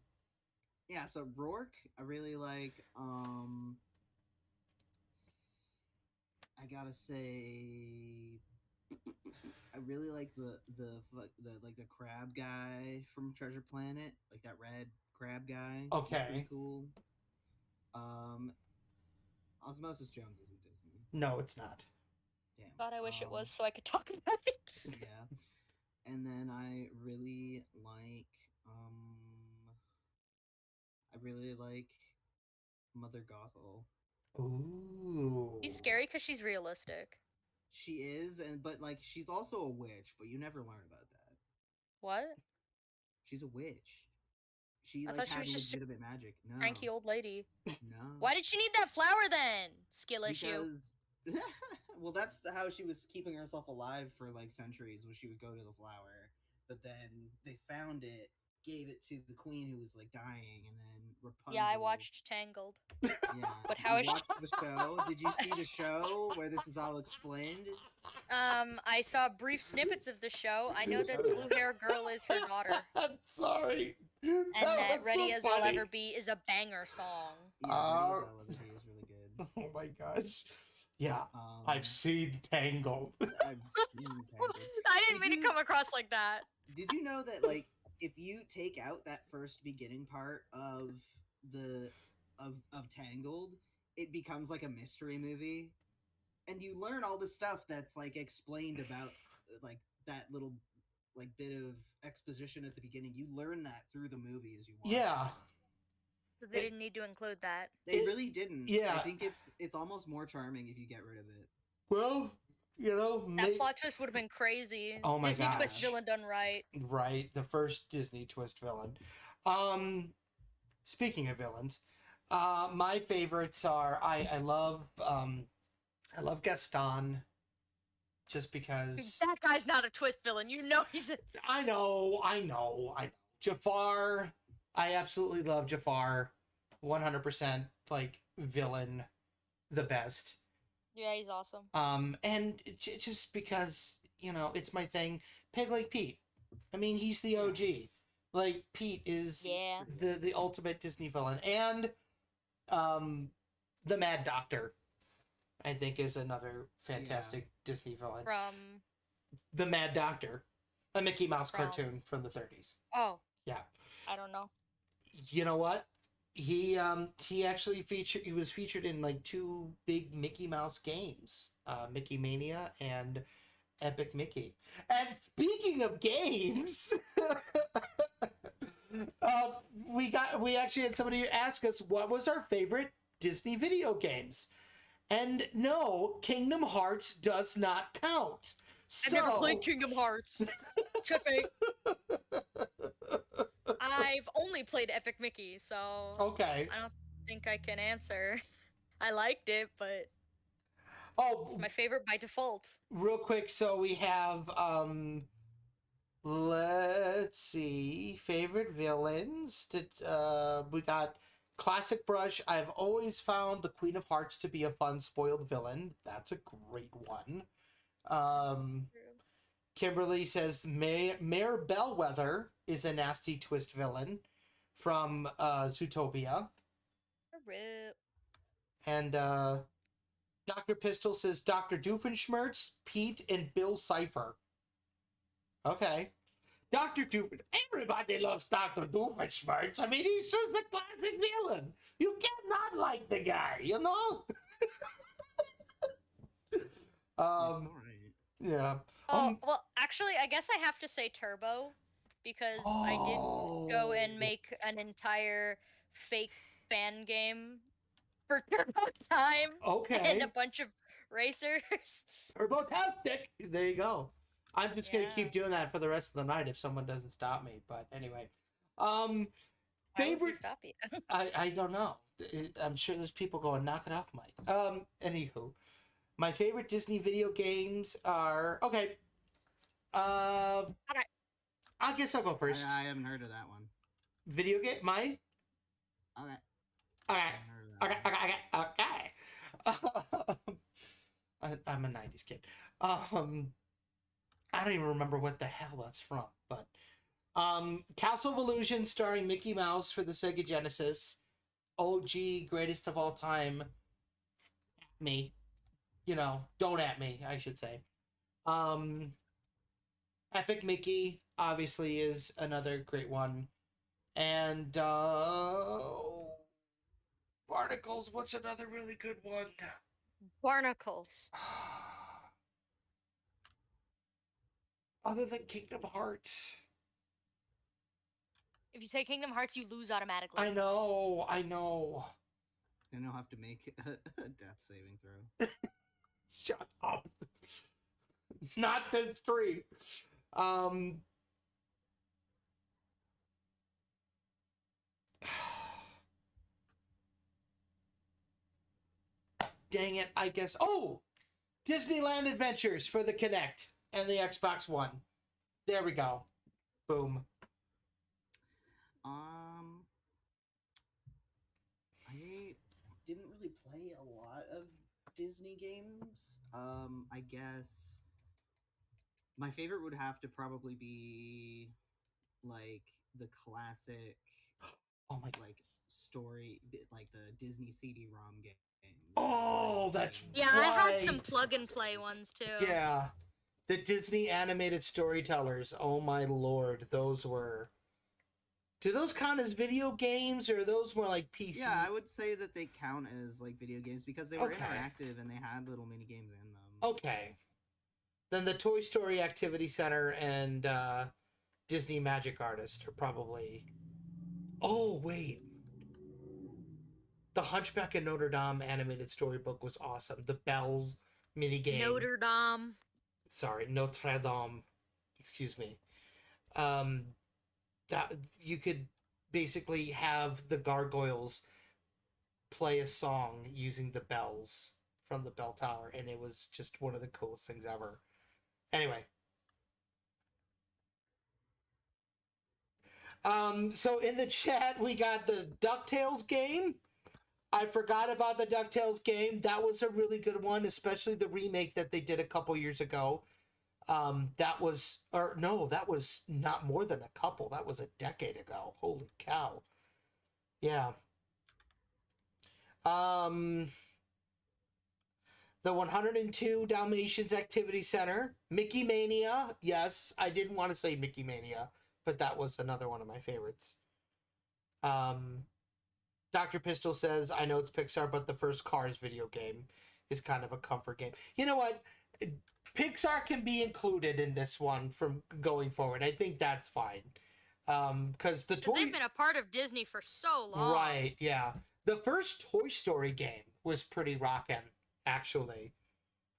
Yeah, so Rourke, I really like. I gotta say, I really like the crab guy from Treasure Planet, like that red crab guy. He's Okay. pretty cool. Osmosis Jones isn't Disney. No, it's not. Damn. God, I wish it was so I could talk about it. Yeah. And then I really like Mother Gothel. Ooh. She's scary because she's realistic. She is, but like she's also a witch, but you never learn about that. What? She's a witch. She I like thought she had was just a legitimate magic. No. cranky old lady. No. Why did she need that flower then? Skill issue. Because well, that's how she was keeping herself alive for like centuries. Was she would go to the flower, but then they found it, gave it to the queen who was like dying, and then Rapunzel. Yeah, I watched Tangled. Yeah, But how you is she- watched the show? Did you see the show where this is all explained? I saw brief snippets of the show. I know that blue hair girl is her daughter, I'm sorry. and that was "Ready so as I'll funny. Ever Be" is a banger song. Yeah, Ready as I'll Ever Be is really good. Oh my gosh. Yeah, Um, I've seen Tangled. I've seen Tangled. I didn't mean Did to come across like that. Did you know that like if you take out that first beginning part of Tangled, it becomes like a mystery movie, and you learn all the stuff that's like explained about like that little like bit of exposition at the beginning. You learn that through the movie as you watch. Yeah. They didn't need to include that. They really didn't. Yeah. I think it's almost more charming if you get rid of it. Well, you know, That plot twist would have been crazy. Oh my Disney gosh. twist villain done right. Right, the first Disney twist villain. Speaking of villains, my favorites are I love Gaston, just because That guy's not a twist villain. You know he's a. I know. Jafar, I absolutely love Jafar, 100% like villain, the best. Yeah, he's awesome. And just because, you know, it's my thing. Pig like Pete. I mean, he's the OG. Like, Pete is the ultimate Disney villain. And the Mad Doctor, I think, is another fantastic Disney villain. From The Mad Doctor, a Mickey Mouse cartoon from the 30s. Oh. Yeah. I don't know. You know what? He actually was featured in like 2 big Mickey Mouse games, Mickey Mania and Epic Mickey. And speaking of games, we actually had somebody ask us what was our favorite Disney video games, and no, Kingdom Hearts does not count. I've never played Kingdom Hearts. Tripping. I've only played Epic Mickey, so Okay. I don't think I can answer. I liked it, but it's my favorite by default. Real quick, so we have let's see, favorite villains. We got Classic Brush. I've always found the Queen of Hearts to be a fun spoiled villain. That's a great one. Kimberly says Mayor Bellwether is a nasty twist villain from Zootopia. Rip. And Dr. Pistol says Dr. Doofenshmirtz, Pete, and Bill Cipher. Okay. Dr. Doofenshmirtz. Everybody loves Dr. Doofenshmirtz. I mean, he's just a classic villain. You cannot like the guy, you know? All right. Yeah. Oh, well, actually, I guess I have to say Turbo because I did go and make an entire fake fan game for Turbo Time and Okay. a bunch of racers. Turbo-tastic. There you go. I'm just gonna Yeah. keep doing that for the rest of the night if someone doesn't stop me. But anyway, Why would we favorite. stop you? I don't know. I'm sure there's people going, knock it off, Mike. Anywho, my favorite Disney video games are okay. Okay. I guess I'll go first. I haven't heard of that one. Video game, mine. Okay. Okay. I haven't heard of that Okay. I'm a '90s kid. I don't even remember what the hell that's from, but Castle of Illusion starring Mickey Mouse for the Sega Genesis. OG, greatest of all time. Me. You know, don't at me, I should say. Epic Mickey, obviously, is another great one. And Barnacles, what's another really good one? Barnacles. Other than Kingdom Hearts. If you say Kingdom Hearts, you lose automatically. I know. And I'll have to make a death saving throw. Shut up. Not this stream. Dang it, I guess. Oh! Disneyland Adventures for the Kinect and the Xbox One. There we go. Boom. I didn't really play a lot of Disney games. I guess my favorite would have to probably be like the classic, Oh my like story, like the Disney CD-ROM games. Oh, that's Yeah, I had some right. plug and play ones too. Yeah. The Disney animated storytellers. Oh my lord, those were. Do those count as video games or are those more like PC? Yeah, I would say that they count as like video games because they were Okay. interactive and they had little mini games in them. Okay. Then the Toy Story Activity Center and Disney Magic Artist are probably. Oh, wait. The Hunchback of Notre Dame animated storybook was awesome. The Bells minigame. Notre Dame. Sorry, Notre Dame. Excuse me. That you could basically have the gargoyles play a song using the bells from the bell tower, and it was just one of the coolest things ever. Anyway. So in the chat, we got the DuckTales game. I forgot about the DuckTales game. That was a really good one, especially the remake that they did a couple years ago. That was not more than a couple. That was a decade ago. Holy cow. Yeah. The 102 Dalmatians Activity Center. Mickey Mania. Yes, I didn't want to say Mickey Mania, but that was another one of my favorites. Dr. Pistol says, I know it's Pixar, but the first Cars video game is kind of a comfort game. You know what? Pixar can be included in this one from going forward. I think that's fine. Because the toy... They've been a part of Disney for so long. Right, yeah. The first Toy Story game was pretty rockin', actually,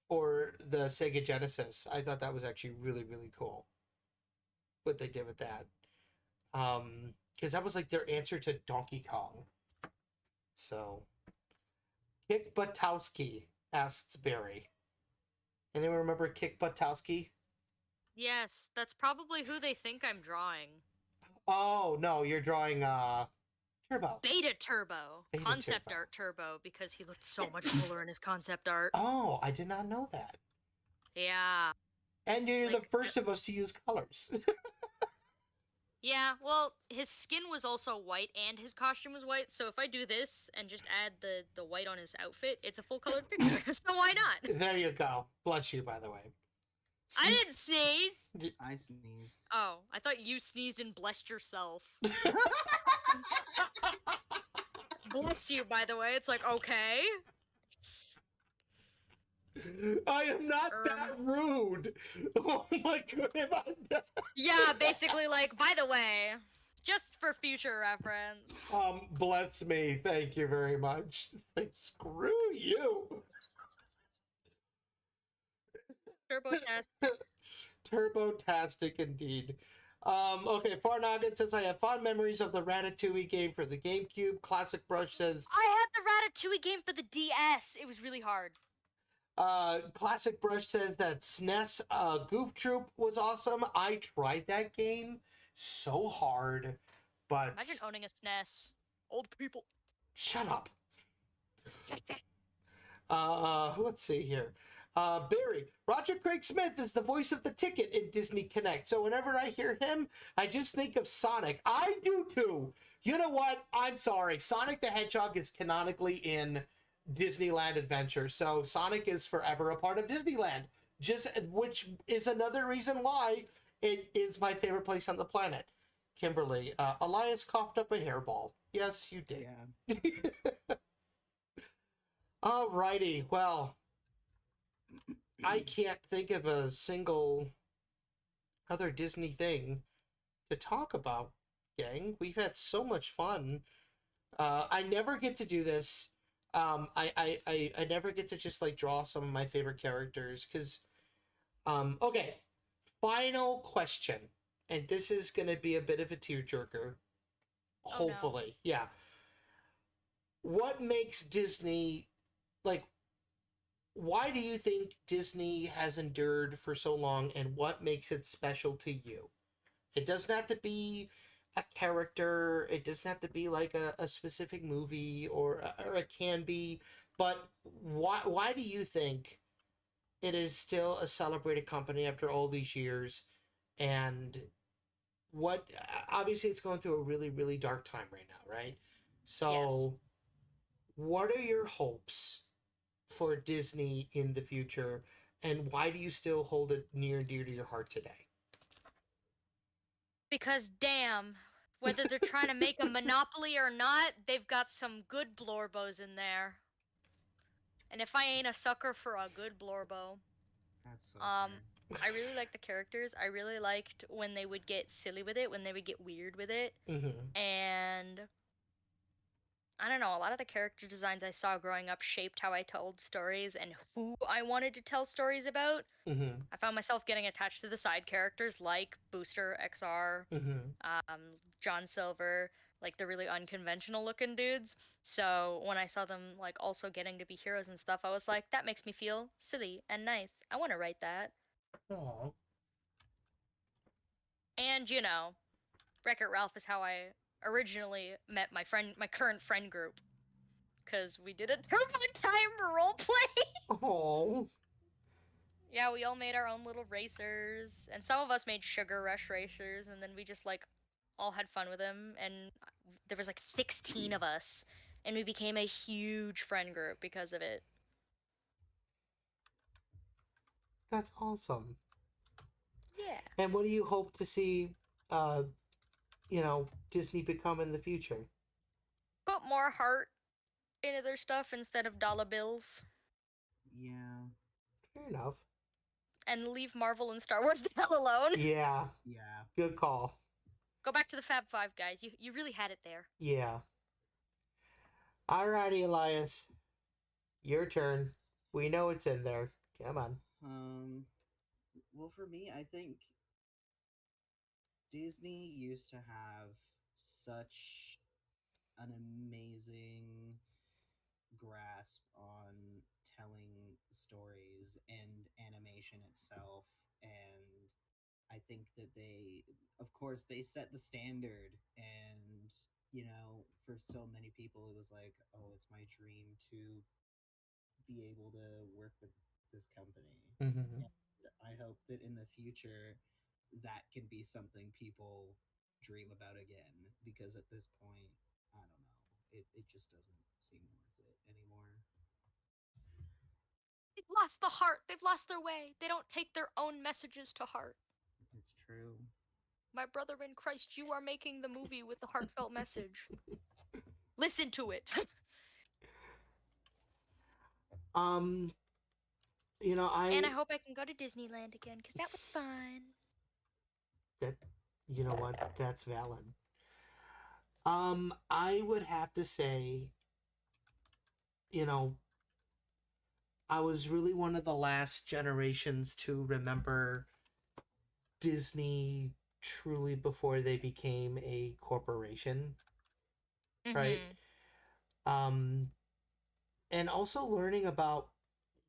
for the Sega Genesis. I thought that was actually really, really cool, what they did with that. Because that was like their answer to Donkey Kong. So, Kick Buttowski, asks Barry. Anyone remember Kick Buttowski? Yes, that's probably who they think I'm drawing. Oh, no, you're drawing Turbo. Beta Turbo. Beta Concept Turbo. art Turbo, because he looked so much cooler in his concept art. Oh, I did not know that. Yeah. And you're the Like, first of us to use colors. yeah, well, his skin was also white and his costume was white, so if I do this and just add the white on his outfit, it's a full colored picture. So why not? There you go. Bless you, by the way. I didn't sneeze. I sneezed. Oh, I thought you sneezed and blessed yourself. Bless you, by the way. It's like, okay. I am not that rude. Oh my goodness. Yeah, basically, like, by the way, just for future reference. Bless me. Thank you very much. Like, screw you. Turbo-tastic. Turbo-tastic indeed. Okay, Farnoggin says, I have fond memories of the Ratatouille game for the GameCube. Classic Brush says, I had the Ratatouille game for the DS. It was really hard. Classic Brush says that SNES Goof Troop was awesome. I tried that game so hard, but... Imagine owning a SNES. Old people. Shut up. Let's see here. Barry, Roger Craig Smith is the voice of the ticket in Disney Connect. So whenever I hear him, I just think of Sonic. I do too. You know what? I'm sorry. Sonic the Hedgehog is canonically in Disneyland Adventure. So Sonic is forever a part of Disneyland. Which is another reason why it is my favorite place on the planet. Kimberly, Elias coughed up a hairball. Yes, you did. Yeah. Alrighty, well, I can't think of a single other Disney thing to talk about, gang. We've had so much fun. I never get to do this. I never get to just like draw some of my favorite characters because, okay, final question, and this is gonna be a bit of a tearjerker. Hopefully, no. Yeah. What makes Disney like? Why do you think Disney has endured for so long, and what makes it special to you? It doesn't have to be a character. It doesn't have to be like a specific movie, or it can be. But why do you think it is still a celebrated company after all these years? And what obviously it's going through a really, really dark time right now, right? So, what are your hopes for Disney in the future, and why do you still hold it near and dear to your heart today? Because damn, whether they're trying to make a monopoly or not, they've got some good blorbos in there. And if I ain't a sucker for a good blorbo, That's so I really like the characters. I really liked when they would get silly with it, when they would get weird with it. Mm-hmm. And I don't know, a lot of the character designs I saw growing up shaped how I told stories and who I wanted to tell stories about. Mm-hmm. I found myself getting attached to the side characters like Booster, XR, Mm-hmm. John Silver, like the really unconventional looking dudes. So when I saw them like also getting to be heroes and stuff, I was like, that makes me feel silly and nice. I want to write that. Aww. And you know, Wreck-It Ralph is how I originally met my current friend group, because we did a Turbo Time roleplay. Oh. Yeah, we all made our own little racers, and some of us made Sugar Rush racers, and then we just like all had fun with them, and there was like 16 of us, and we became a huge friend group because of it. That's awesome. Yeah. And what do you hope to see, Disney become in the future? Put more heart into their stuff instead of dollar bills. Yeah. Fair enough. And leave Marvel and Star Wars the hell alone. Yeah. Yeah. Good call. Go back to the Fab Five, guys. You really had it there. Yeah. Alrighty, Elias. Your turn. We know it's in there. Come on. Well, for me, I think Disney used to have such an amazing grasp on telling stories and animation itself, and I think that they, of course, they set the standard, and for so many people it was like, oh, it's my dream to be able to work with this company. Mm-hmm. I hope that in the future that can be something people dream about again, because at this point, I don't know, it just doesn't seem worth it anymore. They've lost the heart. They've lost their way. They don't take their own messages to heart. It's true. My brother in Christ, you are making the movie with a heartfelt message. Listen to it. Um, you know, And I hope I can go to Disneyland again because that was fun. that you know what, that's valid. I would have to say, you know, I was really one of the last generations to remember Disney truly before they became a corporation, right? Mm-hmm. Um, and also learning about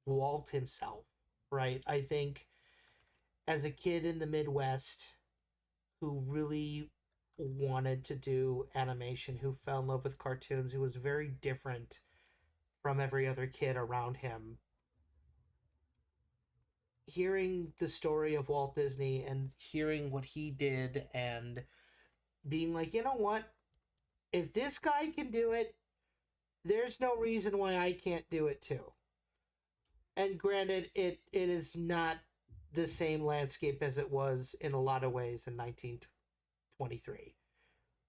Walt himself, right? I think as a kid in the Midwest who really wanted to do animation, who fell in love with cartoons, who was very different from every other kid around him, hearing the story of Walt Disney and hearing what he did and being like, you know what? If this guy can do it, there's no reason why I can't do it too. And granted, it is not the same landscape as it was in a lot of ways in 1923,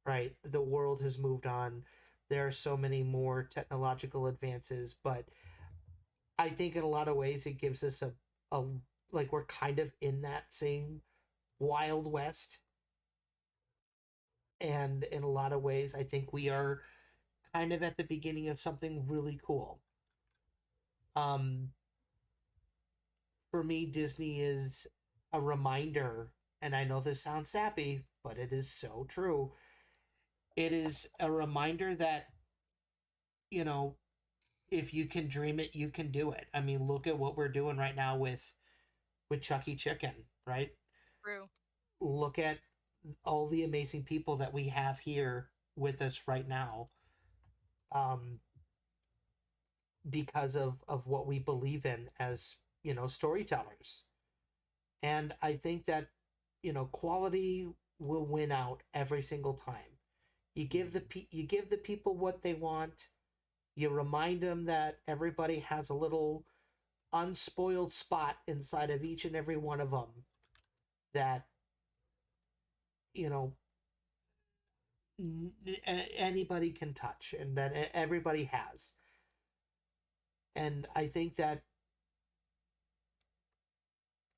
right? The world has moved on. There are so many more technological advances, but I think in a lot of ways it gives us a like we're kind of in that same Wild West. And in a lot of ways, I think we are kind of at the beginning of something really cool. Um, for me, Disney is a reminder, and I know this sounds sappy, but it is so true. It is a reminder that, you know, if you can dream it, you can do it. I mean, look at what we're doing right now with Chucky Chicken, right? True. Look at all the amazing people that we have here with us right now. Um, because of what we believe in as, you know, storytellers. And I think that, you know, quality will win out every single time. You give the people what they want. You remind them that everybody has a little unspoiled spot inside of each and every one of them that, you know, anybody can touch and that everybody has. And I think that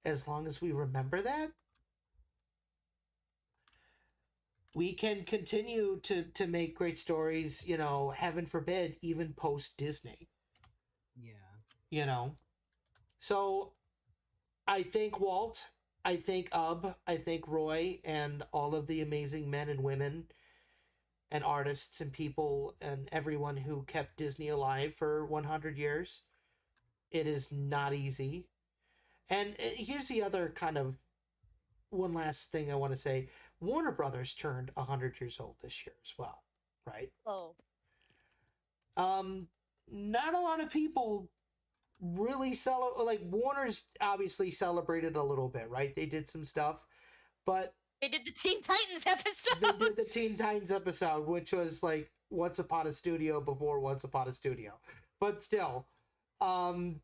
as long as we remember that, we can continue to make great stories, you know, heaven forbid, even post Disney, Yeah. you know. So I thank Walt, I thank I thank Roy, and all of the amazing men and women and artists and people and everyone who kept Disney alive for 100 years. It is not easy. And here's the other kind of one last thing I want to say. Warner Brothers turned 100 years old this year as well, right? Oh. Um, not a lot of people really like Warner's obviously celebrated a little bit, right? They did some stuff, but They did the Teen Titans episode. they did the Teen Titans episode, which was like Once Upon a Studio before Once Upon a Studio. But still, um,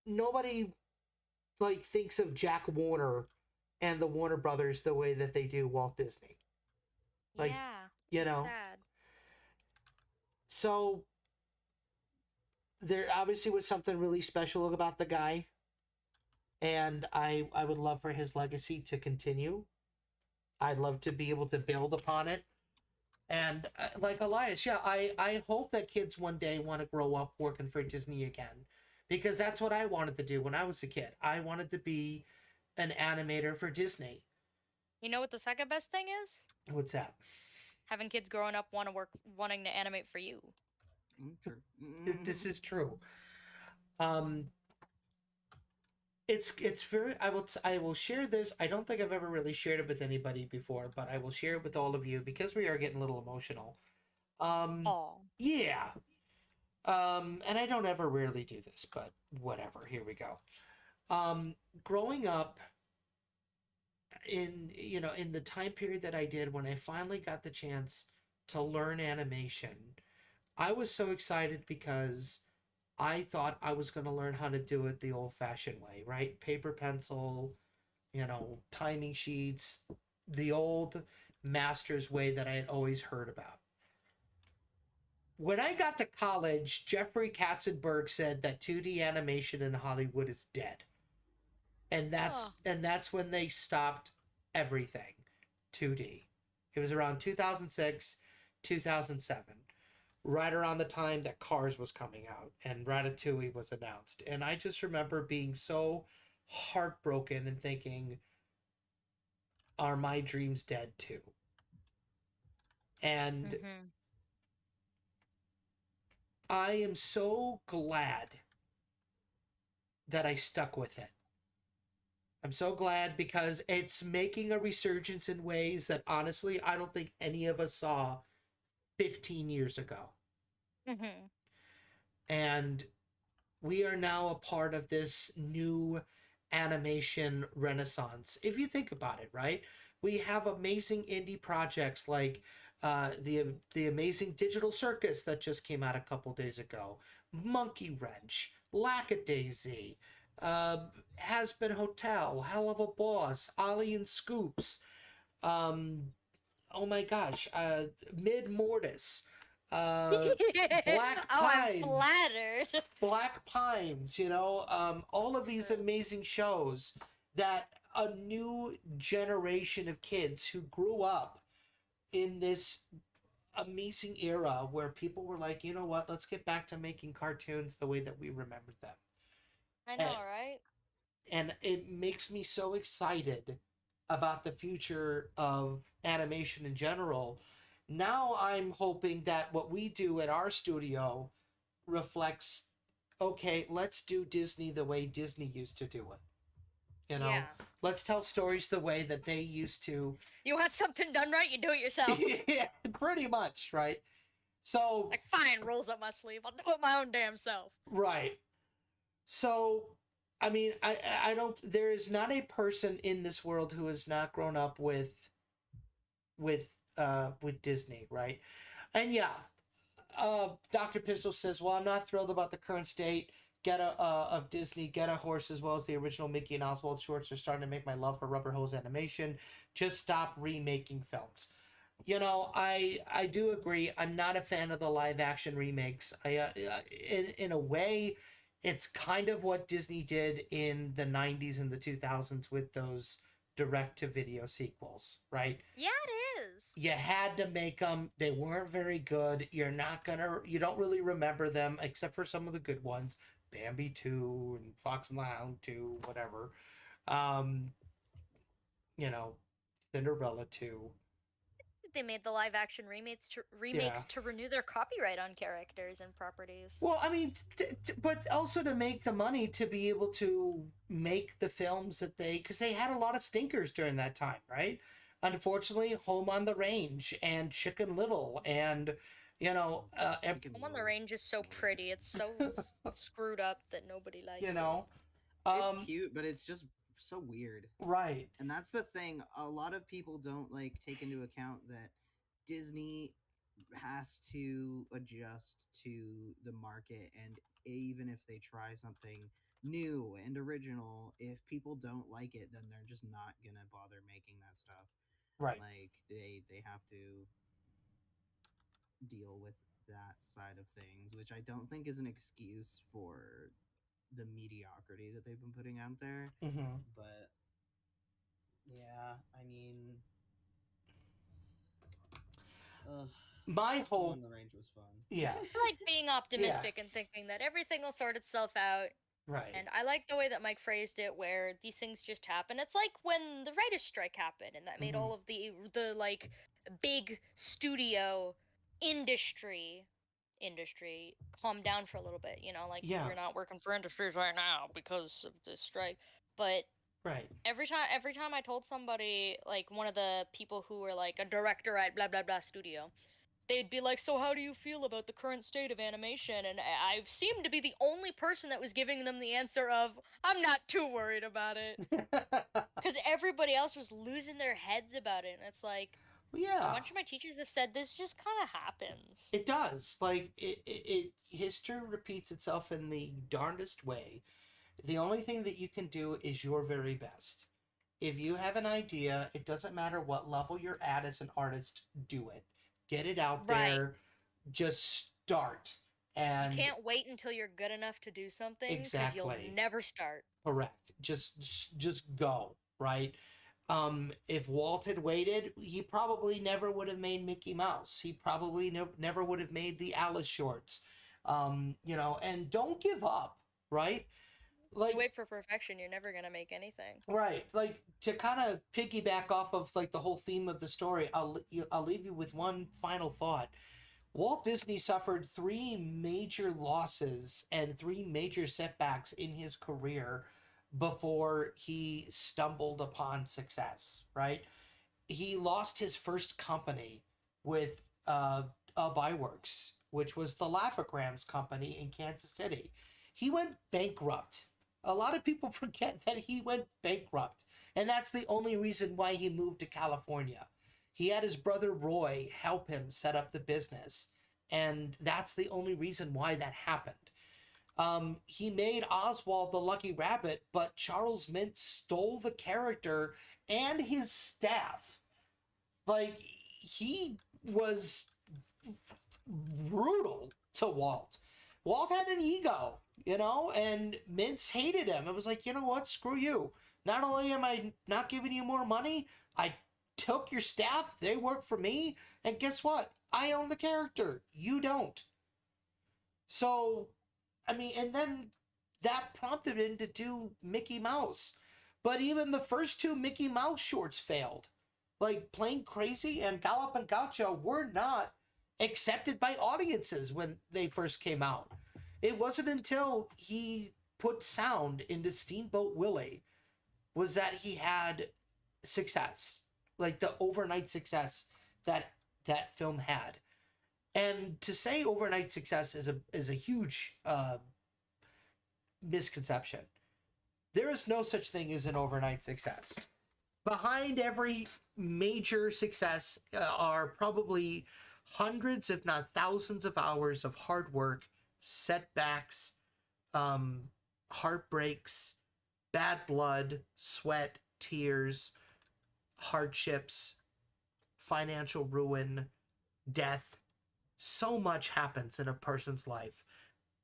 nobody like thinks of Jack Warner and the Warner Brothers the way that they do Walt Disney. Like, Yeah. you It's know, sad. so there obviously was something really special about the guy, and I would love for his legacy to continue. I'd love to be able to build upon it. And like Elias, yeah, I hope that kids one day want to grow up working for Disney again, because that's what I wanted to do when I was a kid. I wanted to be an animator for Disney. You know what the second best thing is? What's that? Having kids growing up wanting to animate for you. True. This is true. Um, it's very. I will share this. I don't think I've ever really shared it with anybody before, but I will share it with all of you because we are getting a little emotional. Oh. Yeah. And I don't ever rarely do this, but whatever. Here we go. Um, growing up in in the time period that I did when I finally got the chance to learn animation, I was so excited because I thought I was going to learn how to do it the old-fashioned way, right? Paper pencil, timing sheets, the old master's way that I had always heard about. When I got to college, Jeffrey Katzenberg said that 2D animation in Hollywood is dead. Oh. And that's when they stopped everything 2D. It was around 2006, 2007, right around the time that Cars was coming out and Ratatouille was announced. And I just remember being so heartbroken and thinking, are my dreams dead too? And Mm-hmm. I am so glad that I stuck with it. I'm so glad because it's making a resurgence in ways that honestly I don't think any of us saw 15 years ago. Mm-hmm. And we are now a part of this new animation renaissance. If you think about it, right? We have amazing indie projects like the amazing Digital Circus that just came out a couple days ago, Monkey Wrench, Lackadaisy, uh, Has Been Hotel, Hell of a Boss, Ollie and Scoops, um, oh my gosh, Mid Mortis, uh, Black Oh, I'm Pines, flattered. Black Pines, all of these True. amazing shows that a new generation of kids who grew up in this amazing era where people were like, you know what, let's get back to making cartoons the way that we remembered them. I And, know, right? and it makes me so excited about the future of animation in general. Now I'm hoping that what we do at our studio reflects, okay, let's do Disney the way Disney used to do it. Yeah. Let's tell stories the way that they used to. You want something done right, you do it yourself. Yeah, pretty much, right? So, Like, fine, rolls up my sleeve. I'll do it my own damn self. right. So, I mean, I don't. There is not a person in this world who has not grown up with Disney, right? And yeah, Dr. Pistol says, "Well, I'm not thrilled about the current state. Get a of Disney. Get a Horse, as well as the original Mickey and Oswald shorts, are starting to make my love for Rubber Hose animation. Just stop remaking films." I do agree. I'm not a fan of the live action remakes. In a way, it's kind of what Disney did in the '90s and the 2000s with those direct to video sequels, right? Yeah, it is. You had to make them. They weren't very good. You don't really remember them except for some of the good ones. Bambi 2 and Fox and the Hound 2, whatever. Um, you know, Cinderella 2. They made the live action Yeah. remakes to renew their copyright on characters and properties. Well, I mean, but also to make the money to be able to make the films that because they had a lot of stinkers during that time, right? Unfortunately, Home on the Range and Chicken Little and, Chicken Home on the Little's Range is so annoying. pretty. It's so screwed up that nobody you likes it. know, It's um, cute, but it's just so weird. right. And that's the thing. A lot of people don't like take into account that Disney has to adjust to the market, and even if they try something new and original, if people don't like it, then they're just not gonna bother making that stuff. Right. Like they have to deal with that side of things, which I don't think is an excuse for the mediocrity that they've been putting out there. Hmm. But yeah, I mean, ugh, My Home whole, on the Range was fun. yeah, I like being yeah, optimistic and thinking that everything will sort itself out. right. And I like the way that Mike phrased it, where these things just happen. It's like when the writers' strike happened, and that made Hmm. all of the like big studio industry calm down for a little bit. Like Yeah, we're not working for industries right now because of this strike. But right. every time I told somebody, like one of the people who were like a director at blah blah blah studio, they'd be like, "So how do you feel about the current state of animation?" And I seemed to be the only person that was giving them the answer of, "I'm not too worried about it." Because everybody else was losing their heads about it, and it's like, a Yeah, bunch of my teachers have said this just kind of happens. it does. Like history repeats itself in the darndest way. The only thing that you can do is your very best. If you have an idea, it doesn't matter what level you're at as an artist, do it. Get it out Right. there. Just start. You And can't wait until you're good enough to do something, because you'll exactly. never start. Correct. Just go, right? If Walt had waited, he probably never would have made Mickey Mouse. He probably never would have made the Alice shorts. And don't give up, right? You Like, wait for perfection, you're never gonna make anything. right. Like, to kind of piggyback off of like the whole theme of the story, I'll leave you with one final thought. Walt Disney suffered three major losses and three major setbacks in his career before he stumbled upon success, right? He lost his first company with Byworks, which was the Laugh-O-Grams company in Kansas City. He went bankrupt. A lot of people forget that he went bankrupt, and that's the only reason why he moved to California. He had his brother Roy help him set up the business, and that's the only reason why that happened. He made Oswald the Lucky Rabbit, but Charles Mintz stole the character and his staff. Like, he was brutal to Walt. Walt had an ego, and Mintz hated him. It was like, you know what? Screw you. Not only am I not giving you more money, I took your staff, they work for me, and guess what? I own the character. You don't. So, I mean, and then that prompted him to do Mickey Mouse. But even the first two Mickey Mouse shorts failed. Like Plain Crazy and Gallop Gaucho were not accepted by audiences when they first came out. It wasn't until he put sound into Steamboat Willie was that he had success, like the overnight success that film had. And to say overnight success is a huge misconception. There is no such thing as an overnight success. Behind every major success are probably hundreds, if not thousands, of hours of hard work, setbacks, heartbreaks, bad blood, sweat, tears, hardships, financial ruin, death. So much happens in a person's life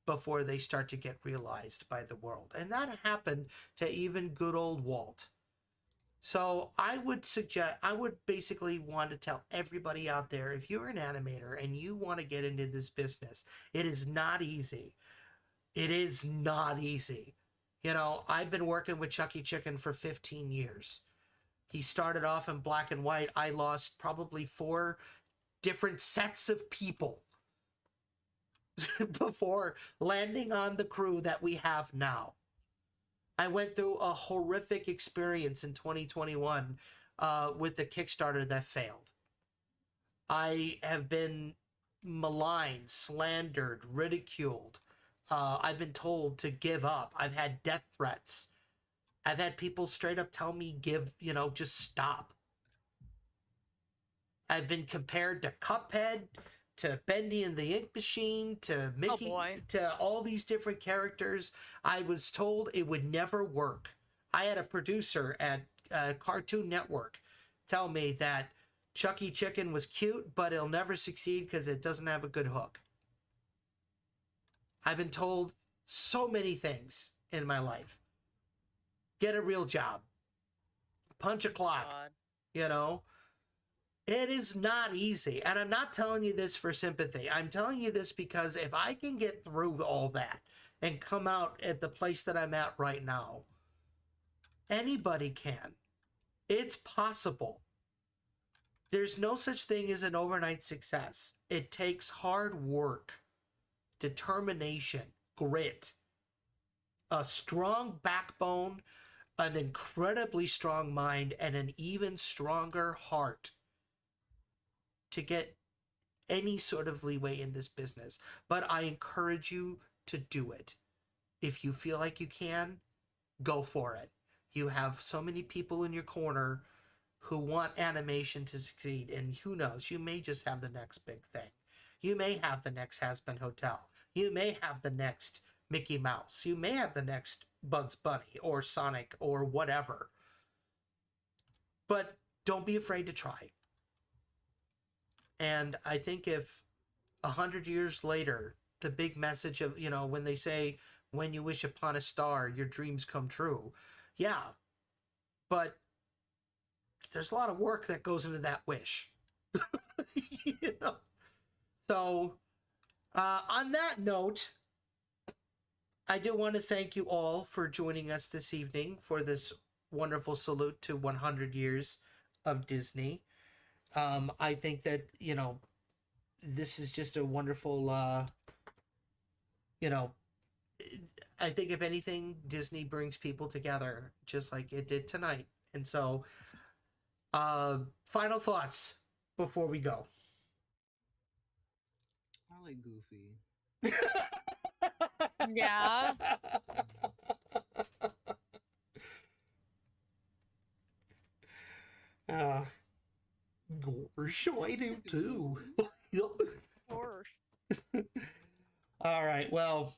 before they start to get realized by the world. And that happened to even good old Walt. So I would basically want to tell everybody out there, if you're an animator and you want to get into this business, it is not easy. It is not easy. I've been working with Chucky Chicken for 15 years. He started off in black and white. I lost probably 4 different sets of people before landing on the crew that we have now. I went through a horrific experience in 2021 with the Kickstarter that failed. I have been maligned, slandered, ridiculed. I've been told to give up. I've had death threats. I've had people straight up tell me, just stop. I've been compared to Cuphead, to Bendy and the Ink Machine, to Mickey, to all these different characters. I was told it would never work. I had a producer at Cartoon Network tell me that Chucky Chicken was cute, but it'll never succeed because it doesn't have a good hook. I've been told so many things in my life. Get a real job. Punch a clock. God. It is not easy. And I'm not telling you this for sympathy. I'm telling you this because if I can get through all that and come out at the place that I'm at right now, anybody can. It's possible. There's no such thing as an overnight success. It takes hard work, determination, grit, a strong backbone, an incredibly strong mind, and an even stronger heart to get any sort of leeway in this business, but I encourage you to do it. If you feel like you can, go for it. You have so many people in your corner who want animation to succeed, and who knows, you may just have the next big thing. You may have the next Has-Been Hotel. You may have the next Mickey Mouse. You may have the next Bugs Bunny or Sonic or whatever. But don't be afraid to try. And I think if 100 years later, the big message of, when they say, when you wish upon a star, your dreams come true. Yeah. But there's a lot of work that goes into that wish. So, on that note, I do want to thank you all for joining us this evening for this wonderful salute to 100 years of Disney. I think that, this is just a wonderful, I think if anything, Disney brings people together just like it did tonight. And so, final thoughts before we go. I like Goofy. Yeah. Gosh, I do too. Or All right, well,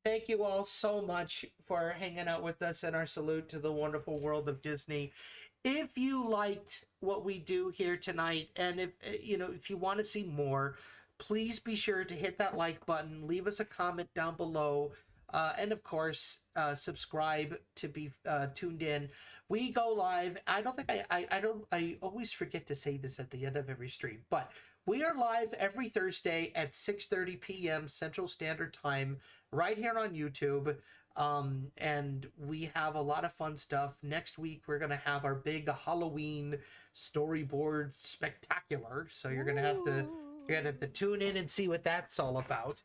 thank you all so much for hanging out with us in our salute to the wonderful world of Disney. If you liked what we do here tonight, and if you want to see more, please be sure to hit that like button, leave us a comment down below, and of course, subscribe to be tuned in. We go live. I always forget to say this at the end of every stream, but we are live every Thursday at 6:30 p.m. Central Standard Time, right here on YouTube. And we have a lot of fun stuff. Next week, we're going to have our big Halloween storyboard spectacular. So you're going to have to tune in and see what that's all about.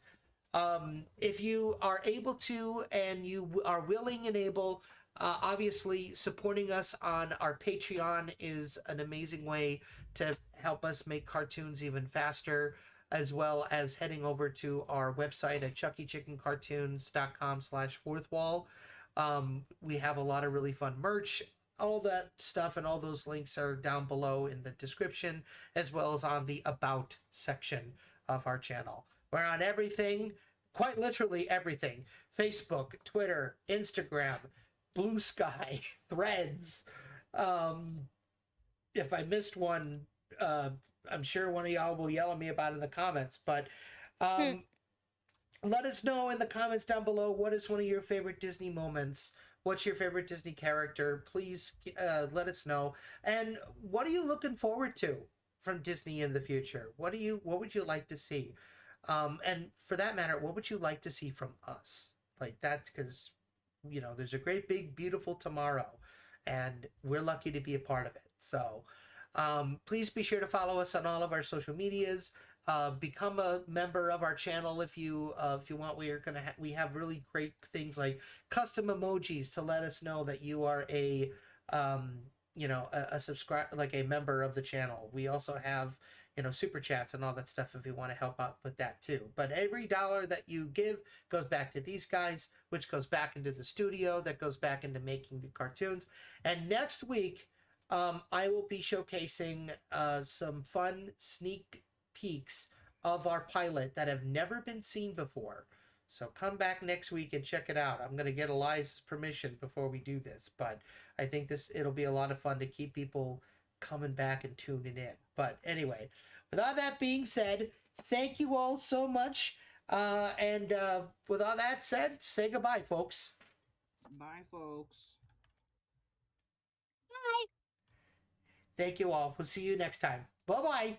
If you are able to, and you are willing and able, obviously supporting us on our Patreon is an amazing way to help us make cartoons even faster, as well as heading over to our website at chuckychickencartoons.com/fourthwall. We have a lot of really fun merch. All that stuff and all those links are down below in the description, as well as on the About section of our channel. We're on everything, quite literally everything. Facebook, Twitter, Instagram, Blue Sky, Threads. If I missed one, I'm sure one of y'all will yell at me about it in the comments, but let us know in the comments down below, what is one of your favorite Disney moments? What's your favorite Disney character? Please let us know. And what are you looking forward to from Disney in the future? What would you like to see? And for that matter, what would you like to see from us? Like that, because there's a great big beautiful tomorrow, and we're lucky to be a part of it. So please be sure to follow us on all of our social medias. Become a member of our channel if you want. We have really great things like custom emojis to let us know that you are a subscribe, like a member of the channel. We also have super chats and all that stuff if you want to help out with that too. But every dollar that you give goes back to these guys, which goes back into the studio, that goes back into making the cartoons. And next week, I will be showcasing some fun sneak peeks of our pilot that have never been seen before. So come back next week and check it out. I'm going to get Elias's permission before we do this, but I think it'll be a lot of fun to keep people coming back and tuning in. But anyway, with all that being said, thank you all so much. And with all that said, say goodbye, folks. Bye, folks. bye. Thank you all. We'll see you next time. Bye-bye.